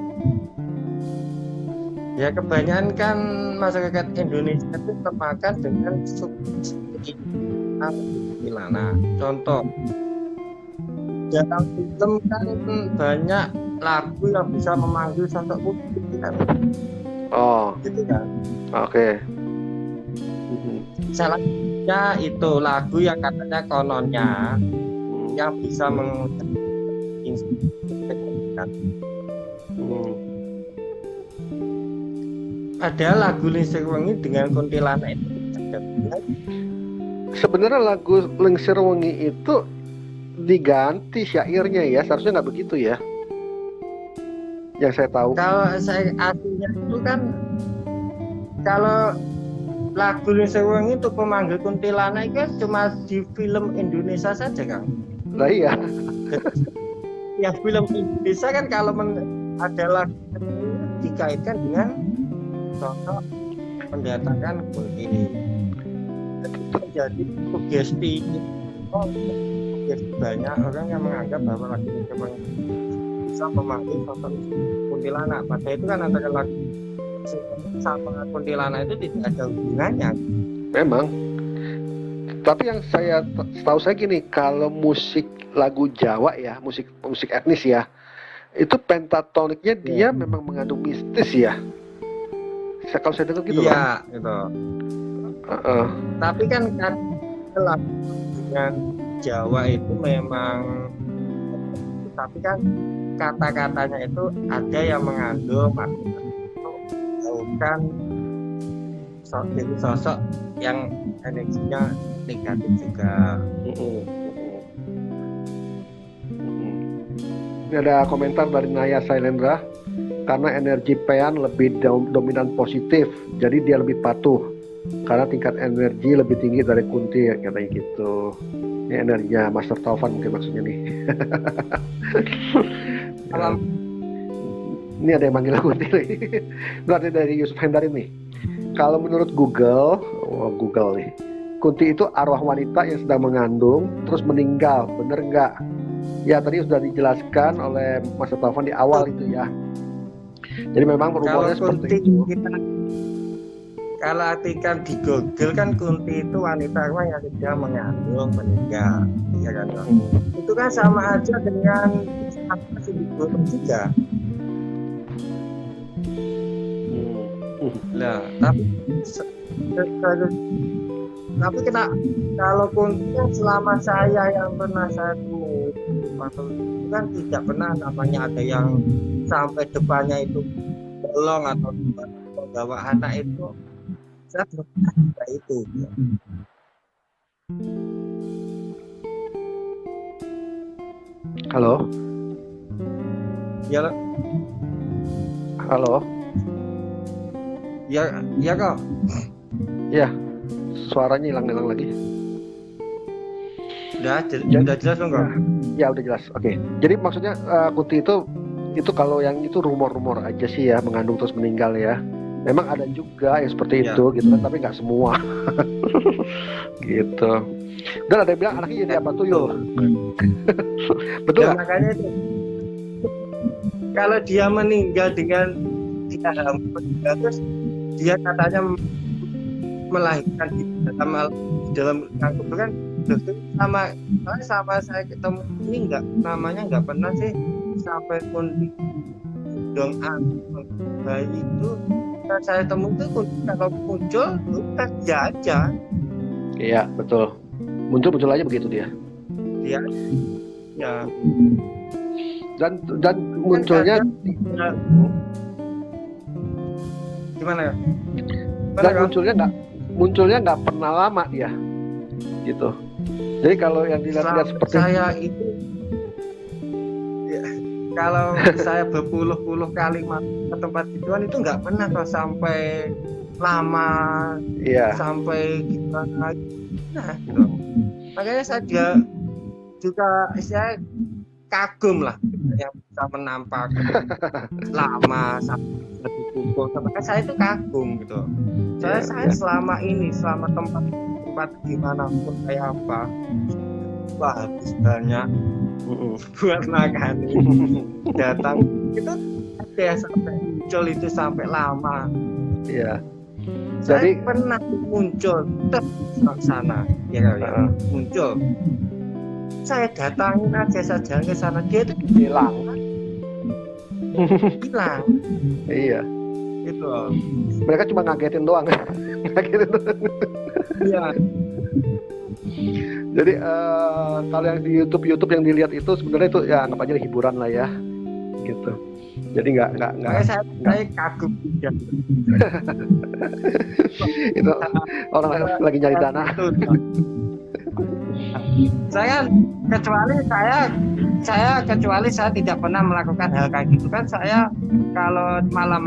Ya kebanyakan kan masyarakat Indonesia itu termakan dengan suku Milana. Contoh, dalam film kan banyak lagu yang bisa memanggil sosok putih kan. Oh, gitu kan. Oke. Salah satunya itu lagu yang katanya kononnya yang bisa menginspirasikan. Ada lagu Lingsir Wengi dengan kuntilanak itu. Sebenarnya lagu Lingsir Wengi itu diganti syairnya ya, seharusnya nggak begitu ya, yang saya tahu. Kalau saya aslinya itu kan, kalau lagu Lingsir Wengi itu pemanggil kuntilanak itu cuma di film Indonesia saja Kang. Lah iya. Yang film Indonesia kan kalau ada lagu dikaitkan dengan sosok mendatangkan kunti. Jadi sugesti banyak orang yang menganggap bahwa lagu itu bisa memanggil sosok kuntilanak. Padahal itu kan antara lagu sama kuntilanak itu tidak ada hubungannya. Memang. Tapi yang setahu saya gini, kalau musik lagu Jawa ya, musik etnis ya, itu pentatoniknya dia memang mengandung mistis ya. Kalau saya dengar gitu. Iya, gitu. Tapi kan lagu dengan Jawa itu memang, tapi kan kata-katanya itu ada yang mengandung bukan sosok yang energinya negatif juga. Ini ada komentar dari Naya Sailendra, karena energi Pean lebih dominan positif, jadi dia lebih patuh karena tingkat energi lebih tinggi dari Kunti, katanya gitu. Ini energinya Master Taufan mungkin maksudnya nih. Ini ada yang manggil Kunti nih. Berarti dari Yusuf Hendari nih. Kalau menurut Google nih, Kunti itu arwah wanita yang sedang mengandung terus meninggal, bener nggak? Ya tadi sudah dijelaskan oleh Mas Taufan di awal itu ya. Jadi memang rumornya seperti itu. kalau artikan di Google kan Kunti itu wanita yang sudah mengandung meninggal, ya kan? Itu kan sama aja dengan apa sih juga. Nah, tapi kita kalau Kunti selama saya yang pernah saya temui itu kan tidak pernah namanya ada yang sampai depannya itu bolong atau bawa anak itu. Saya belum pernah itu. Halo. Ya, halo. Ya kok. Ya, suaranya hilang lagi. Udah jelas dong kok. Ya udah jelas. Oke. Jadi maksudnya Kunti itu kalau yang itu rumor-rumor aja sih ya, mengandung terus meninggal ya. Memang ada juga yang seperti itu gitu kan, tapi nggak semua. Gitu. Dan ada yang bilang anaknya jadi apa tuyul. Betul Ya, nggak? makanya itu. Kalau dia meninggal dengan tidak terus dia katanya melahirkan di dalam itu kan sama saya ketemu ini nggak pernah sih sampai Kunti dong bayi itu saya temu itu kalau muncul udah dia aja. Iya betul. Muncul aja begitu dia. Dia ya. Dan munculnya gimana ya? Dan munculnya nggak pernah lama dia, gitu. Jadi kalau yang dilihat seperti saya itu, ya, kalau saya berpuluh-puluh kali ke tempat gituan itu nggak pernah kok sampai lama, sampai gimana. Nah, gitu. Makanya saya juga saya kagum lah yang bisa menampakkan lama sampai dipukul. Makanya saya itu kagum gitu. Saya selama tempat dimanapun kayak apa, wah habis banyak buat makan datang itu ada sampai muncul itu sampai lama. Iya. Jadi pernah muncul terus sana ya muncul. Saya datangin aja saja ke sana dia itu hilang. Iya. Gitu. Mereka cuma ngagetin doang. Iya. Jadi kalau yang di YouTube yang dilihat itu sebenarnya itu ya anggap aja hiburan lah ya, gitu. Jadi nggak. Saya kagum juga. Itu orang lagi nyari dana. Saya kecuali saya tidak pernah melakukan hal kayak gitu kan. Saya kalau malam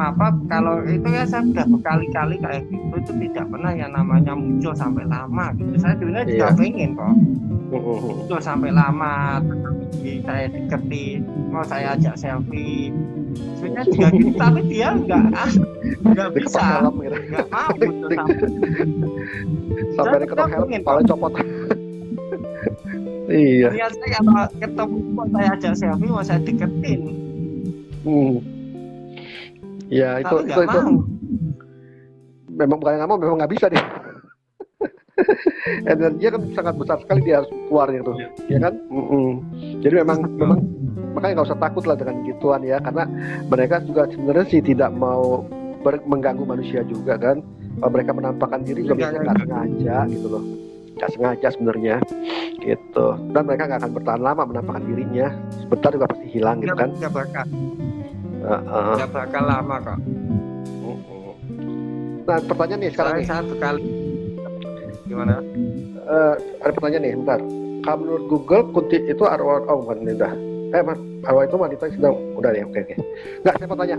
kalau itu ya saya sudah berkali-kali kayak gitu itu tidak pernah yang namanya muncul sampai lama gitu. Saya sebenarnya juga pengen kok muncul sampai lama, tetapi saya deketin, mau saya ajak selfie sebenarnya juga gitu, tapi dia nggak bisa, nggak mau muncul sampai diketok helm paling copot. Iya. Lihat saya kalau ketemu mau saya ajak selfie, mau saya deketin. Ya itu. Memang bukan nggak mau, memang nggak bisa deh. Energinya kan sangat besar sekali dia harus keluar gitu, ya kan? Jadi memang makanya nggak usah takut lah dengan gituan ya, karena mereka juga sebenarnya sih tidak mau mengganggu manusia juga kan. Kalau mereka menampakkan diri juga biasanya nggak sengaja gitu loh. Nggak sengaja sebenarnya gitu, dan mereka nggak akan bertahan lama menampakkan dirinya, sebentar juga pasti hilang gitu kan. Nggak bakal lama kok. Nah pertanyaan nih sekarang nih. Satu kali gimana? Ada pertanyaan nih, bentar. Kalau menurut Google Kunti itu arwah bukan udah. Arwah itu wanita yang udah nih, oke. Nggak, saya mau tanya.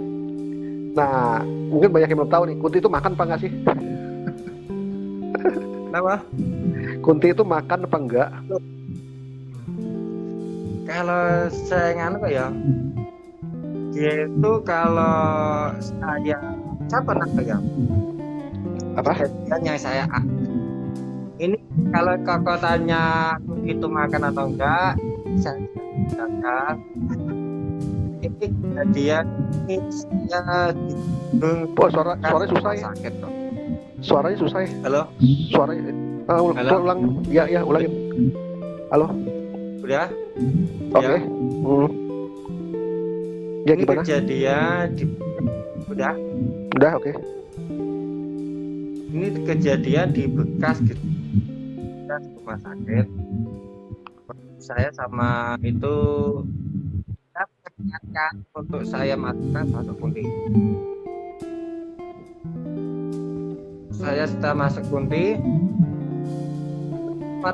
Nah mungkin banyak yang belum tahu nih, Kunti itu makan apa nggak sih? Kenapa? Kunti itu makan apa enggak? Kalau saya nganu ya, dia itu kalau saya pernah pegang. Apa? Yang saya ini kalau kakak tanya itu makan atau enggak, saya katakan ini kejadian ini saya suara susah ya. Sakit kok. Suaranya susah ya. Halo, Suaranya. halo, Ulang. Ya, ulangin. Halo. udah? Oke. Ya, Ya ini gimana? kejadian di, udah. Udah, oke. Ini kejadian di Bekas gitu, Bekas rumah sakit. Saya sama itu saya mengingatkan untuk saya masukkan masuk kunti. Saya setelah masuk kunti,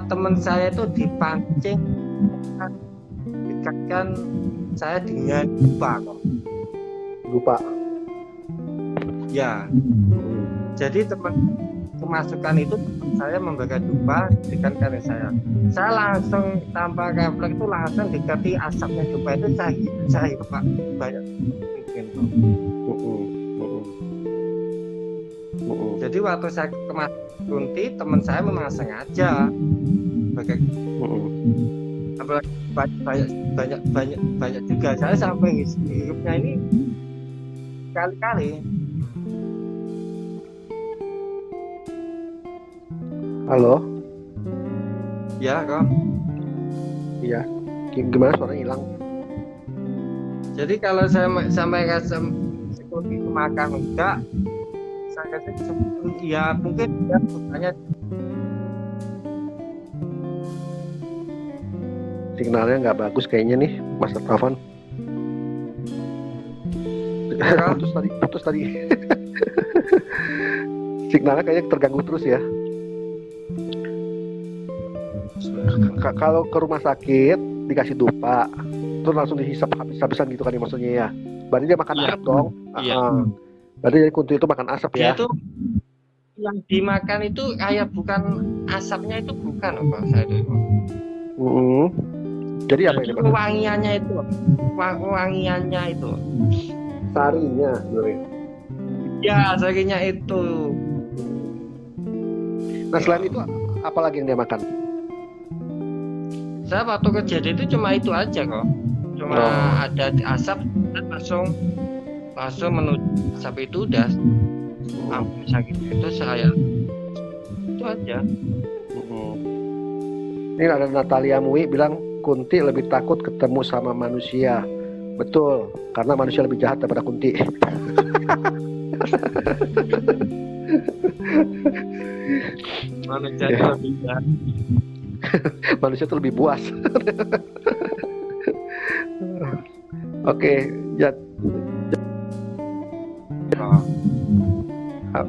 teman saya itu dipancing, dikatakan saya dengan lupa kok. Lupa. Ya, jadi teman kemasukan itu teman saya membakar dupa dengan karya saya langsung tanpa refleks itu langsung dikati asapnya dupa itu saya Pak banyak mungkin. Jadi waktu saya kemasukan kunti teman saya memang sengaja bagai apalagi banyak juga saya sampai hidupnya ini kali-kali. Halo. Ya kok. Iya. Gimana suaranya hilang? Jadi kalau saya sampai kasih sekunti itu makan enggak, saya kasih ya mungkin ya bukannya Signalnya nggak bagus kayaknya nih, Mas Taufan. ya, Putus tadi. Signalnya kayaknya terganggu terus ya. Kalau ke rumah sakit dikasih dupa, terus langsung dihisap habis-habisan gitu kan ya maksudnya ya. Berarti dia makan asap dong. Iya. Berarti dari kunti itu makan asap Dia ya. tuh yang dimakan itu kayak bukan asapnya itu bukan apa saya itu. Jadi apa ini? Wangiannya itu, wangiannya itu. Sarinya sebenarnya. Ya, sarinya itu. Nah selain itu apa lagi yang dia makan? Saya waktu kejadian itu cuma itu aja kok. Cuma ada asap dan langsung menuju asap itu udah ampun sakit itu saya itu aja. Ini ada Natalia Mui bilang Kunti lebih takut ketemu sama manusia. Betul, karena manusia lebih jahat daripada Kunti. Manusia Ya. lebih jahat. Manusia itu lebih buas. Oke, ya Oh.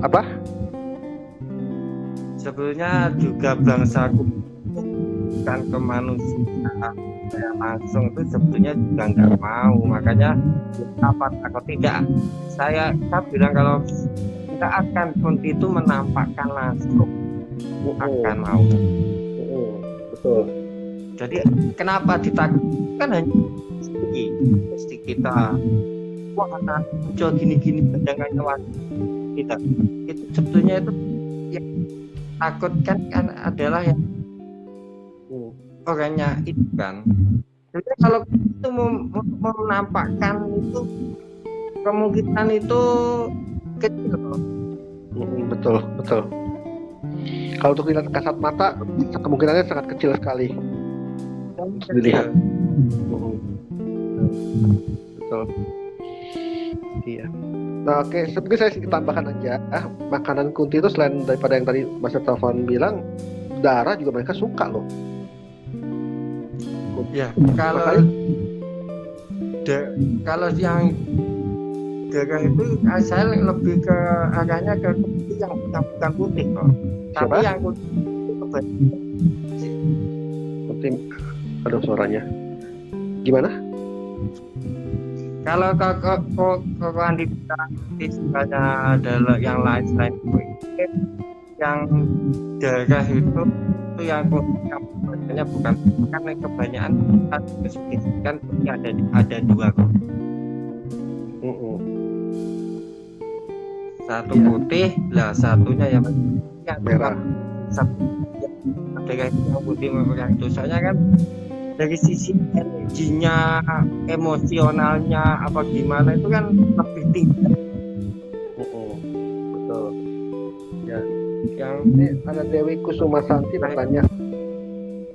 apa? Sebenarnya juga bangsaku bukan ke manusia saya langsung itu sebetulnya juga nggak mau, makanya apa takut tidak saya bilang kalau kita akan kunti itu menampakkan langsung akan mau. Betul. Jadi kenapa ditakutkan hanya mesti kita wah anak muncul gini-gini pandangannya wajib kita itu sebetulnya itu yang takutkan kan adalah yang orangnya itu kan. Jadi kalau itu menampakkan itu kemungkinan itu kecil. Betul. Kalau untuk dilihat kasat mata kemungkinannya sangat kecil sekali. Dilihat. Betul. Iya. Nah, oke, sebenarnya saya sedikit tambahkan aja. Makanan Kunti itu selain daripada yang tadi Mas Taufan bilang, darah juga mereka suka loh. Ya, kalau yang darah itu saya lebih ke arahnya ke yang bukan putih kok. Tapi yang putih itu kebanyakan. Kunti, aduh suaranya. Gimana? Kalau kokohan di misalnya adalah yang lain selain yang darah itu yang biasanya bukan kan kebanyakan kan ada dua kok. Satu putih lah, satunya yang Merah. Satu yang putih yang itu soalnya kan dari sisi energinya, emosionalnya apa gimana itu kan lebih tinggi. Betul. Ya. Yang Ini ada Dewi Kusuma Santi bertanya,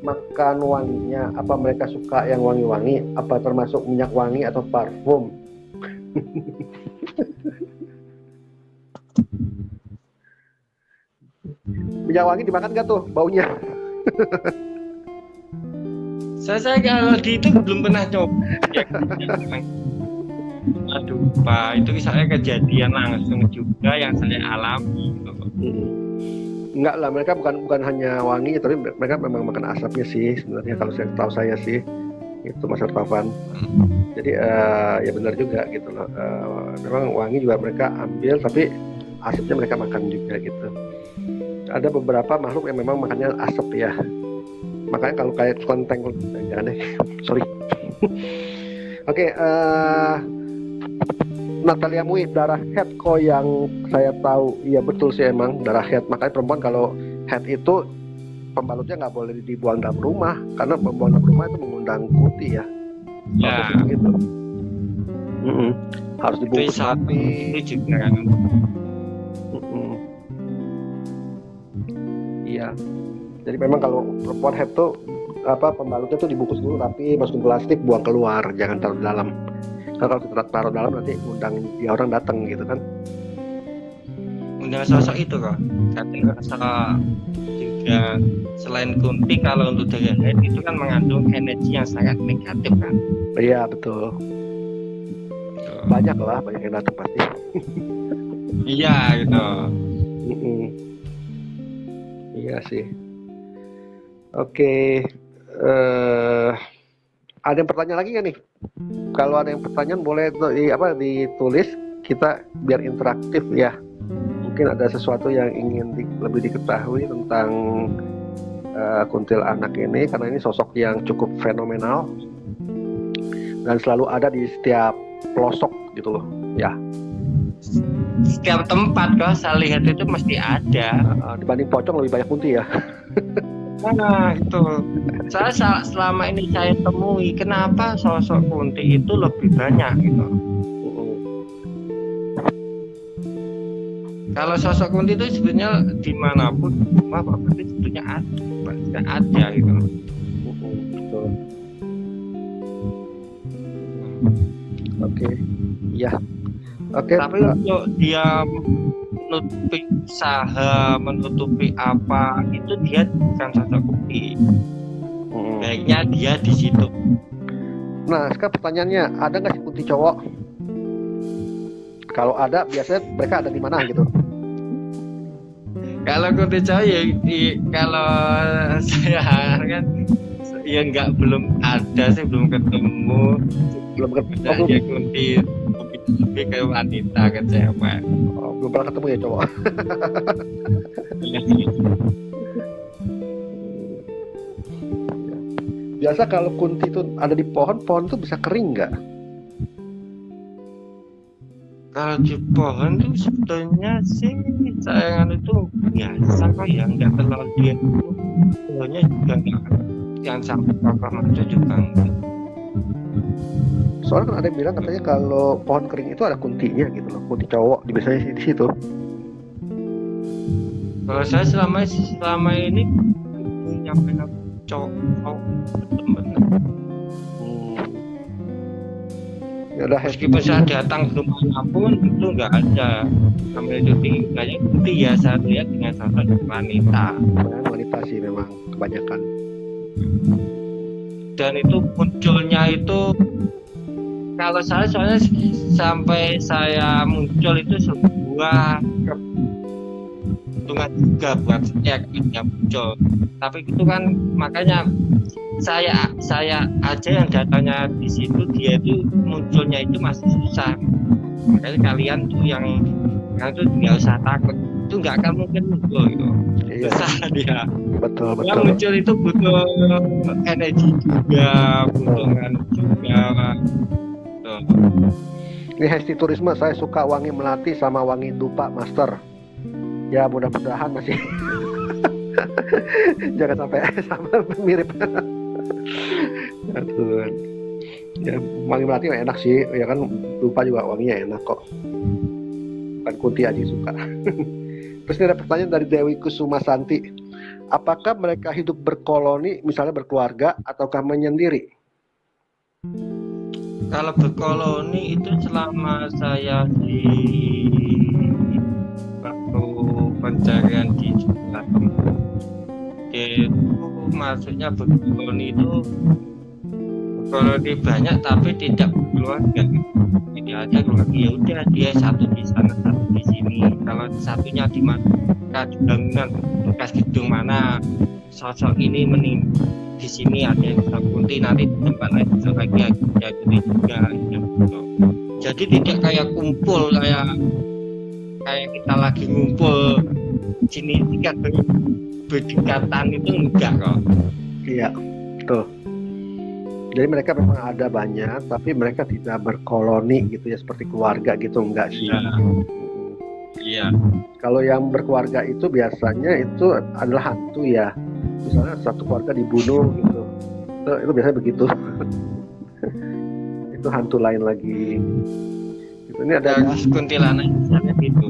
makan wanginya apa mereka suka yang wangi-wangi, apa termasuk minyak wangi atau parfum? Minyak wangi dimakan nggak tuh baunya? saya kalau di itu belum pernah coba. Ya, aduh, Pak, itu saya kejadian langsung juga yang saya alami. Enggak lah, mereka bukan hanya wangi, tapi mereka memang makan asapnya sih sebenarnya kalau saya tahu saya sih itu Mas Ertavan. Jadi ya benar juga gitu loh. Memang wangi juga mereka ambil, tapi asapnya mereka makan juga gitu. Ada beberapa makhluk yang memang makannya asap ya. Makanya kalau kayak kelenteng jangan deh. Sorry. Oke, Natalia Mui, darah head kok yang saya tahu, iya betul sih emang darah head. Makanya perempuan kalau head itu pembalutnya nggak boleh dibuang dalam rumah, karena membuang dalam rumah itu mengundang kuti ya. Ya, Gitu. Harus dibungkus itu rapi. itu juga kan. Iya. Jadi memang kalau perempuan head tuh pembalutnya tuh dibungkus dulu rapi, masukin plastik, buang keluar, jangan taruh di dalam. Kalau kita taruh dalam nanti undang dia orang datang gitu kan. Undang sosok itu kok. Katanya rasa juga selain kunti, kalau untuk darah head itu kan mengandung energi yang sangat negatif kan. Iya betul. Banyak yang datang pasti. Iya gitu. Iya sih. Oke. Ada yang bertanya lagi nggak nih? Kalau ada yang pertanyaan boleh ditulis, kita biar interaktif ya. Mungkin ada sesuatu yang ingin lebih diketahui tentang kuntilanak ini, karena ini sosok yang cukup fenomenal dan selalu ada di setiap pelosok gitu loh ya. Setiap tempat kok saya lihat itu mesti ada. Dibanding pocong lebih banyak kunti ya. Nah itu saya selama ini saya temui, kenapa sosok kunti itu lebih banyak gitu. Kalau sosok kunti itu sebenarnya dimanapun apa itu sebetulnya ada gitu. Betul. Oke. Ya. Oke. Tapi untuk dia menutupi usaha, menutupi apa, itu dia bukan sosok kunti. Baiknya dia di situ. Nah, sekarang pertanyaannya, ada nggak sih kunti cowok? Kalau ada, biasanya mereka ada di mana gitu? Kalau kunti cowok ya, kalau saya kan ya belum ada sih, belum ketemu. Belum ketemu. Ya kunti lebih ke wanita, ke cewek. Belum pernah ketemu ya cowok. Biasa kalau kunti itu ada di pohon itu bisa kering nggak? Kalau di pohon tuh sebetulnya sih sayangan itu biasa kok ya, nggak terlalu dia pohonnya juga yang sampai kokoh maju juga enggak. Soalnya kan ada yang bilang katanya kalau pohon kering itu ada kuntinya gitu loh, kunti cowok biasanya di situ. Kalau saya selama ini nyampe cowok bener-bener. Ya udah, meskipun saya datang ke rumahnya pun itu nggak ada sampai itu tinggalnya kunti ya, saya lihat dengan sosok wanita. Wanita sih memang kebanyakan. Dan itu munculnya itu kalau saya soalnya sampai saya muncul itu sebuah keuntungan juga buat saya ketika muncul. Tapi itu kan makanya saya aja yang datanya di situ, dia itu munculnya itu masih susah. Makanya kalian tuh yang itu nggak usah takut, itu nggak akan mungkin muncul gitu. Iya. Susah dia. Betul. Yang muncul itu butuh energi juga, butuh juga. Ini Hesti Turisme, saya suka wangi melati sama wangi dupa master. Ya mudah-mudahan masih jangan sampai sama mirip. Tuhan. Ya wangi melati enak sih, ya kan dupa juga wanginya enak kok. Bukan kunti aja suka. Terus ini ada pertanyaan dari Dewi Kusuma Santi. Apakah mereka hidup berkoloni, misalnya berkeluarga, ataukah menyendiri? Kalau berkoloni itu selama saya di waktu pencarian di Jakarta itu maksudnya berkoloni itu berkoloni banyak tapi tidak berkeluarga. Jadi ada keluarga ya udah dia satu di sana satu di sini. Kalau satunya di mana di bangunan bekas gedung mana sosok ini meninggal di sini ada yang kunti nanti di tempat lain besok lagi ada kunti juga gitu. Jadi tidak kayak kumpul kayak kita lagi ngumpul sini tingkat berdekatan itu enggak kok. Iya, betul. Jadi mereka memang ada banyak, tapi mereka tidak berkoloni gitu ya, seperti keluarga gitu, enggak sih. Iya. Kalau yang berkeluarga itu biasanya itu adalah hantu ya. Misalnya satu keluarga dibunuh gitu. Itu biasanya begitu. Itu hantu lain lagi. Gitu. Ini ada kuntilanak misalnya gitu.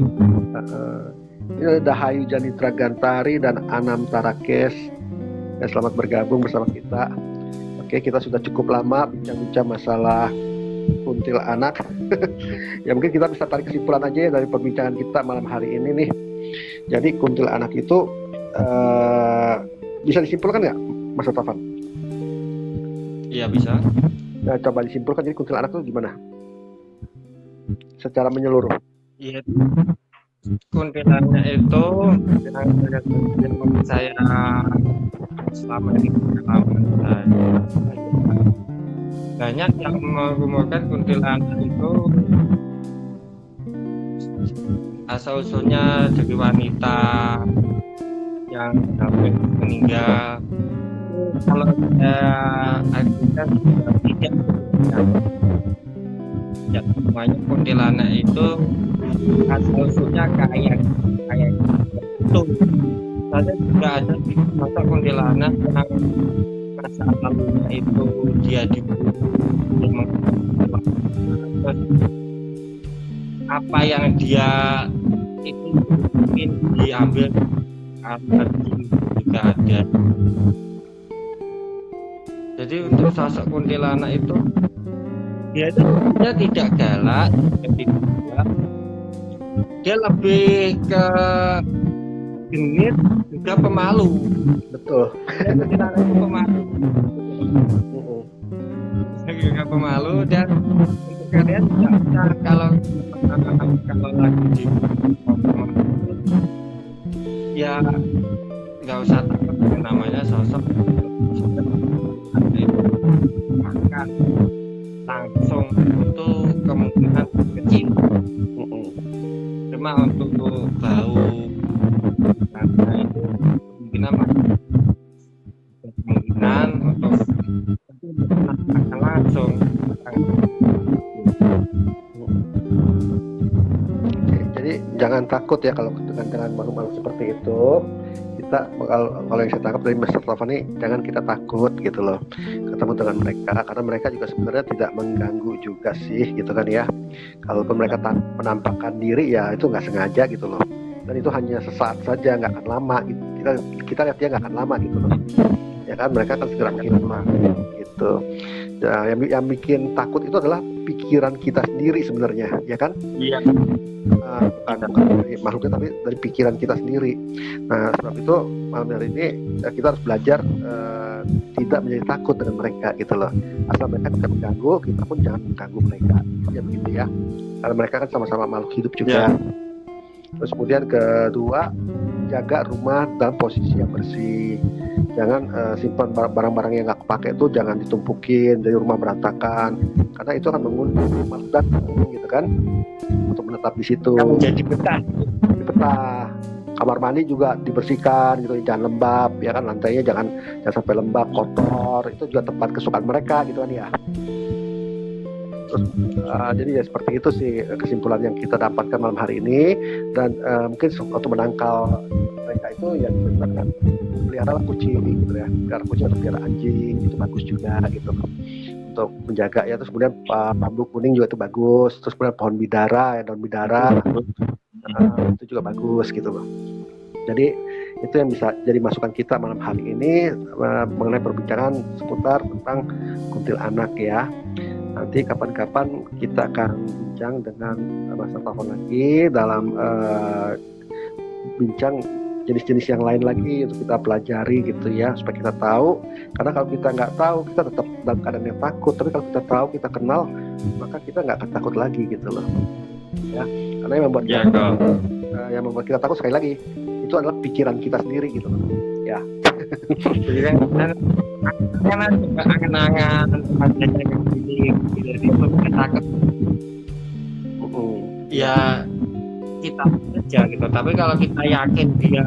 Ini ada Dahayu Janitra Gantari dan Anam Tarakes. Ya, selamat bergabung bersama kita. Oke, kita sudah cukup lama bincang-bincang masalah kuntilanak. Ya mungkin kita bisa tarik kesimpulan aja ya dari perbincangan kita malam hari ini nih. Jadi kuntilanak itu bisa disimpulkan nggak, Mas Taufan? Iya bisa. Nah, coba disimpulkan, jadi kuntilanak itu gimana? Secara menyeluruh. Iya. Kuntilanak itu yang saya selama ini pengalaman saya banyak yang merumorkan kuntilanak itu asal usulnya dari wanita yang hampir meninggal. Kalau saya artikan tidak semuanya kuntilanak itu asal usulnya kayak itu. Saya juga ada di masa kuntilanak yang masa lalunya itu dia dibunuh, apa yang dia itu mungkin diambil karena juga ada. Jadi untuk sosok kuntilanak itu dia itu sebenarnya tidak galak, dia lebih ke genit juga pemalu. Betul. Kuntilanak itu pemalu. Juga pemalu dan untuk kalian tidak bisa kalau lagi di ya nggak usah takut dengan namanya sosok makan langsung itu kemungkinan kecil. Cuma untuk bau karena itu kemungkinan untuk akan langsung. Jadi jangan takut ya kalau dengan makhluk seperti itu. Kita kalau yang saya tangkap dari Mas Taufan ini, jangan kita takut gitu loh ketemu dengan mereka, karena mereka juga sebenarnya tidak mengganggu juga sih gitu kan ya. Kalaupun mereka menampakkan diri ya itu nggak sengaja gitu loh, dan itu hanya sesaat saja, nggak akan lama gitu. Kita lihat dia nggak akan lama gitu loh ya kan, mereka akan segera menghilang gitu. Nah, yang bikin takut itu adalah pikiran kita sendiri sebenarnya ya kan. Iya. Bukan dari makhluknya tapi dari pikiran kita sendiri. Nah sebab itu malam hari ini kita harus belajar tidak menjadi takut dengan mereka gitu loh. Asal mereka tidak mengganggu, kita pun jangan mengganggu mereka ya, begitu ya, karena mereka kan sama-sama makhluk hidup juga. Terus kemudian kedua, jaga rumah dalam posisi yang bersih. Jangan simpan barang-barang yang nggak kepake itu jangan ditumpukin, dari rumah berantakan, karena itu akan mengundang makhluk datang gitu kan untuk menetap di situ. Jadi betah. Kamar mandi juga dibersihkan gitu, jangan lembab ya kan, lantainya jangan sampai lembab, kotor. Itu juga tempat kesukaan mereka gitu kan ya. Terus jadi ya seperti itu sih kesimpulan yang kita dapatkan malam hari ini. Dan mungkin untuk menangkal mereka itu ya misalkan pelihara kucing gitu ya, pelihara kucing atau pelihara anjing itu bagus juga gitu untuk menjaga ya. Terus kemudian bambu kuning juga itu bagus. Terus kemudian pohon bidara ya, daun bidara Itu juga bagus gitu loh. Jadi itu yang bisa jadi masukan kita malam hari ini mengenai perbincangan seputar tentang kuntilanak ya. Nanti kapan-kapan kita akan bincang dengan Mas Taufan lagi dalam bincang jenis-jenis yang lain lagi untuk kita pelajari gitu ya, supaya kita tahu. Karena kalau kita nggak tahu, kita tetap dalam keadaan yang takut. Tapi kalau kita tahu, kita kenal, maka kita nggak akan takut lagi gitu loh ya. Karena yang membuat kita takut sekali lagi itu adalah pikiran kita sendiri gitu loh ya. Karena juga angan-angan adanya begini jadi kita takut ya kita saja gitu. Tapi kalau kita yakin dia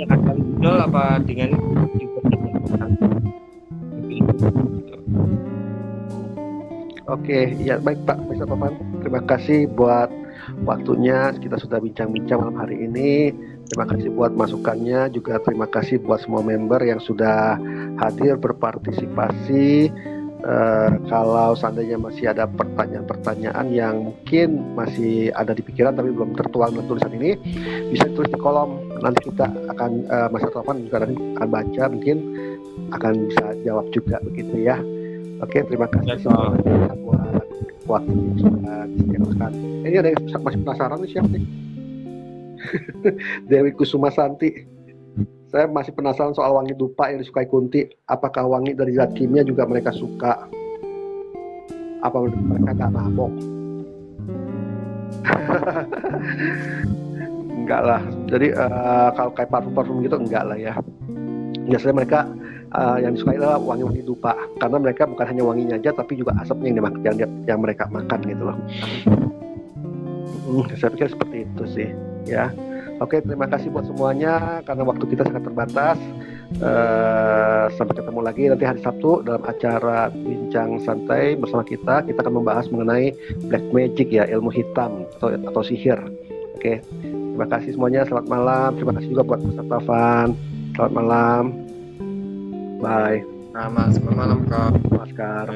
akan muncul apa dengan Oke, ya baik Pak Mr. Taufan. Terima kasih buat waktunya. Kita sudah bincang-bincang malam hari ini. Terima kasih buat masukannya, juga terima kasih buat semua member yang sudah hadir berpartisipasi. Kalau seandainya masih ada pertanyaan-pertanyaan yang mungkin masih ada di pikiran tapi belum tertuang dalam tulisan ini, bisa ditulis di kolom. Nanti kita akan Mas Taufan juga nanti akan baca, mungkin akan bisa jawab juga begitu ya. Oke, terima kasih semuanya buat waktu yang sudah disediakan. Ini ada yang masih penasaran nih siapa nih? Dewi Kusuma Santi. Saya masih penasaran soal wangi dupa yang disukai Kunti. Apakah wangi dari zat kimia juga mereka suka? Apa mereka nggak mabok? Enggak lah. Jadi kalau kayak parfum-parfum gitu enggak lah ya. Biasanya mereka yang disukai adalah wangi-wangi dupa, karena mereka bukan hanya wanginya aja tapi juga asapnya yang mereka makan gitu loh. Saya pikir seperti itu sih ya. Oke, terima kasih buat semuanya karena waktu kita sangat terbatas. Sampai ketemu lagi nanti hari Sabtu dalam acara bincang santai bersama kita. Kita akan membahas mengenai black magic ya, ilmu hitam atau sihir. Oke, terima kasih semuanya. Selamat malam. Terima kasih juga buat Mas Taufan. Selamat malam. Bye. selamat malam Kak. Namaskar.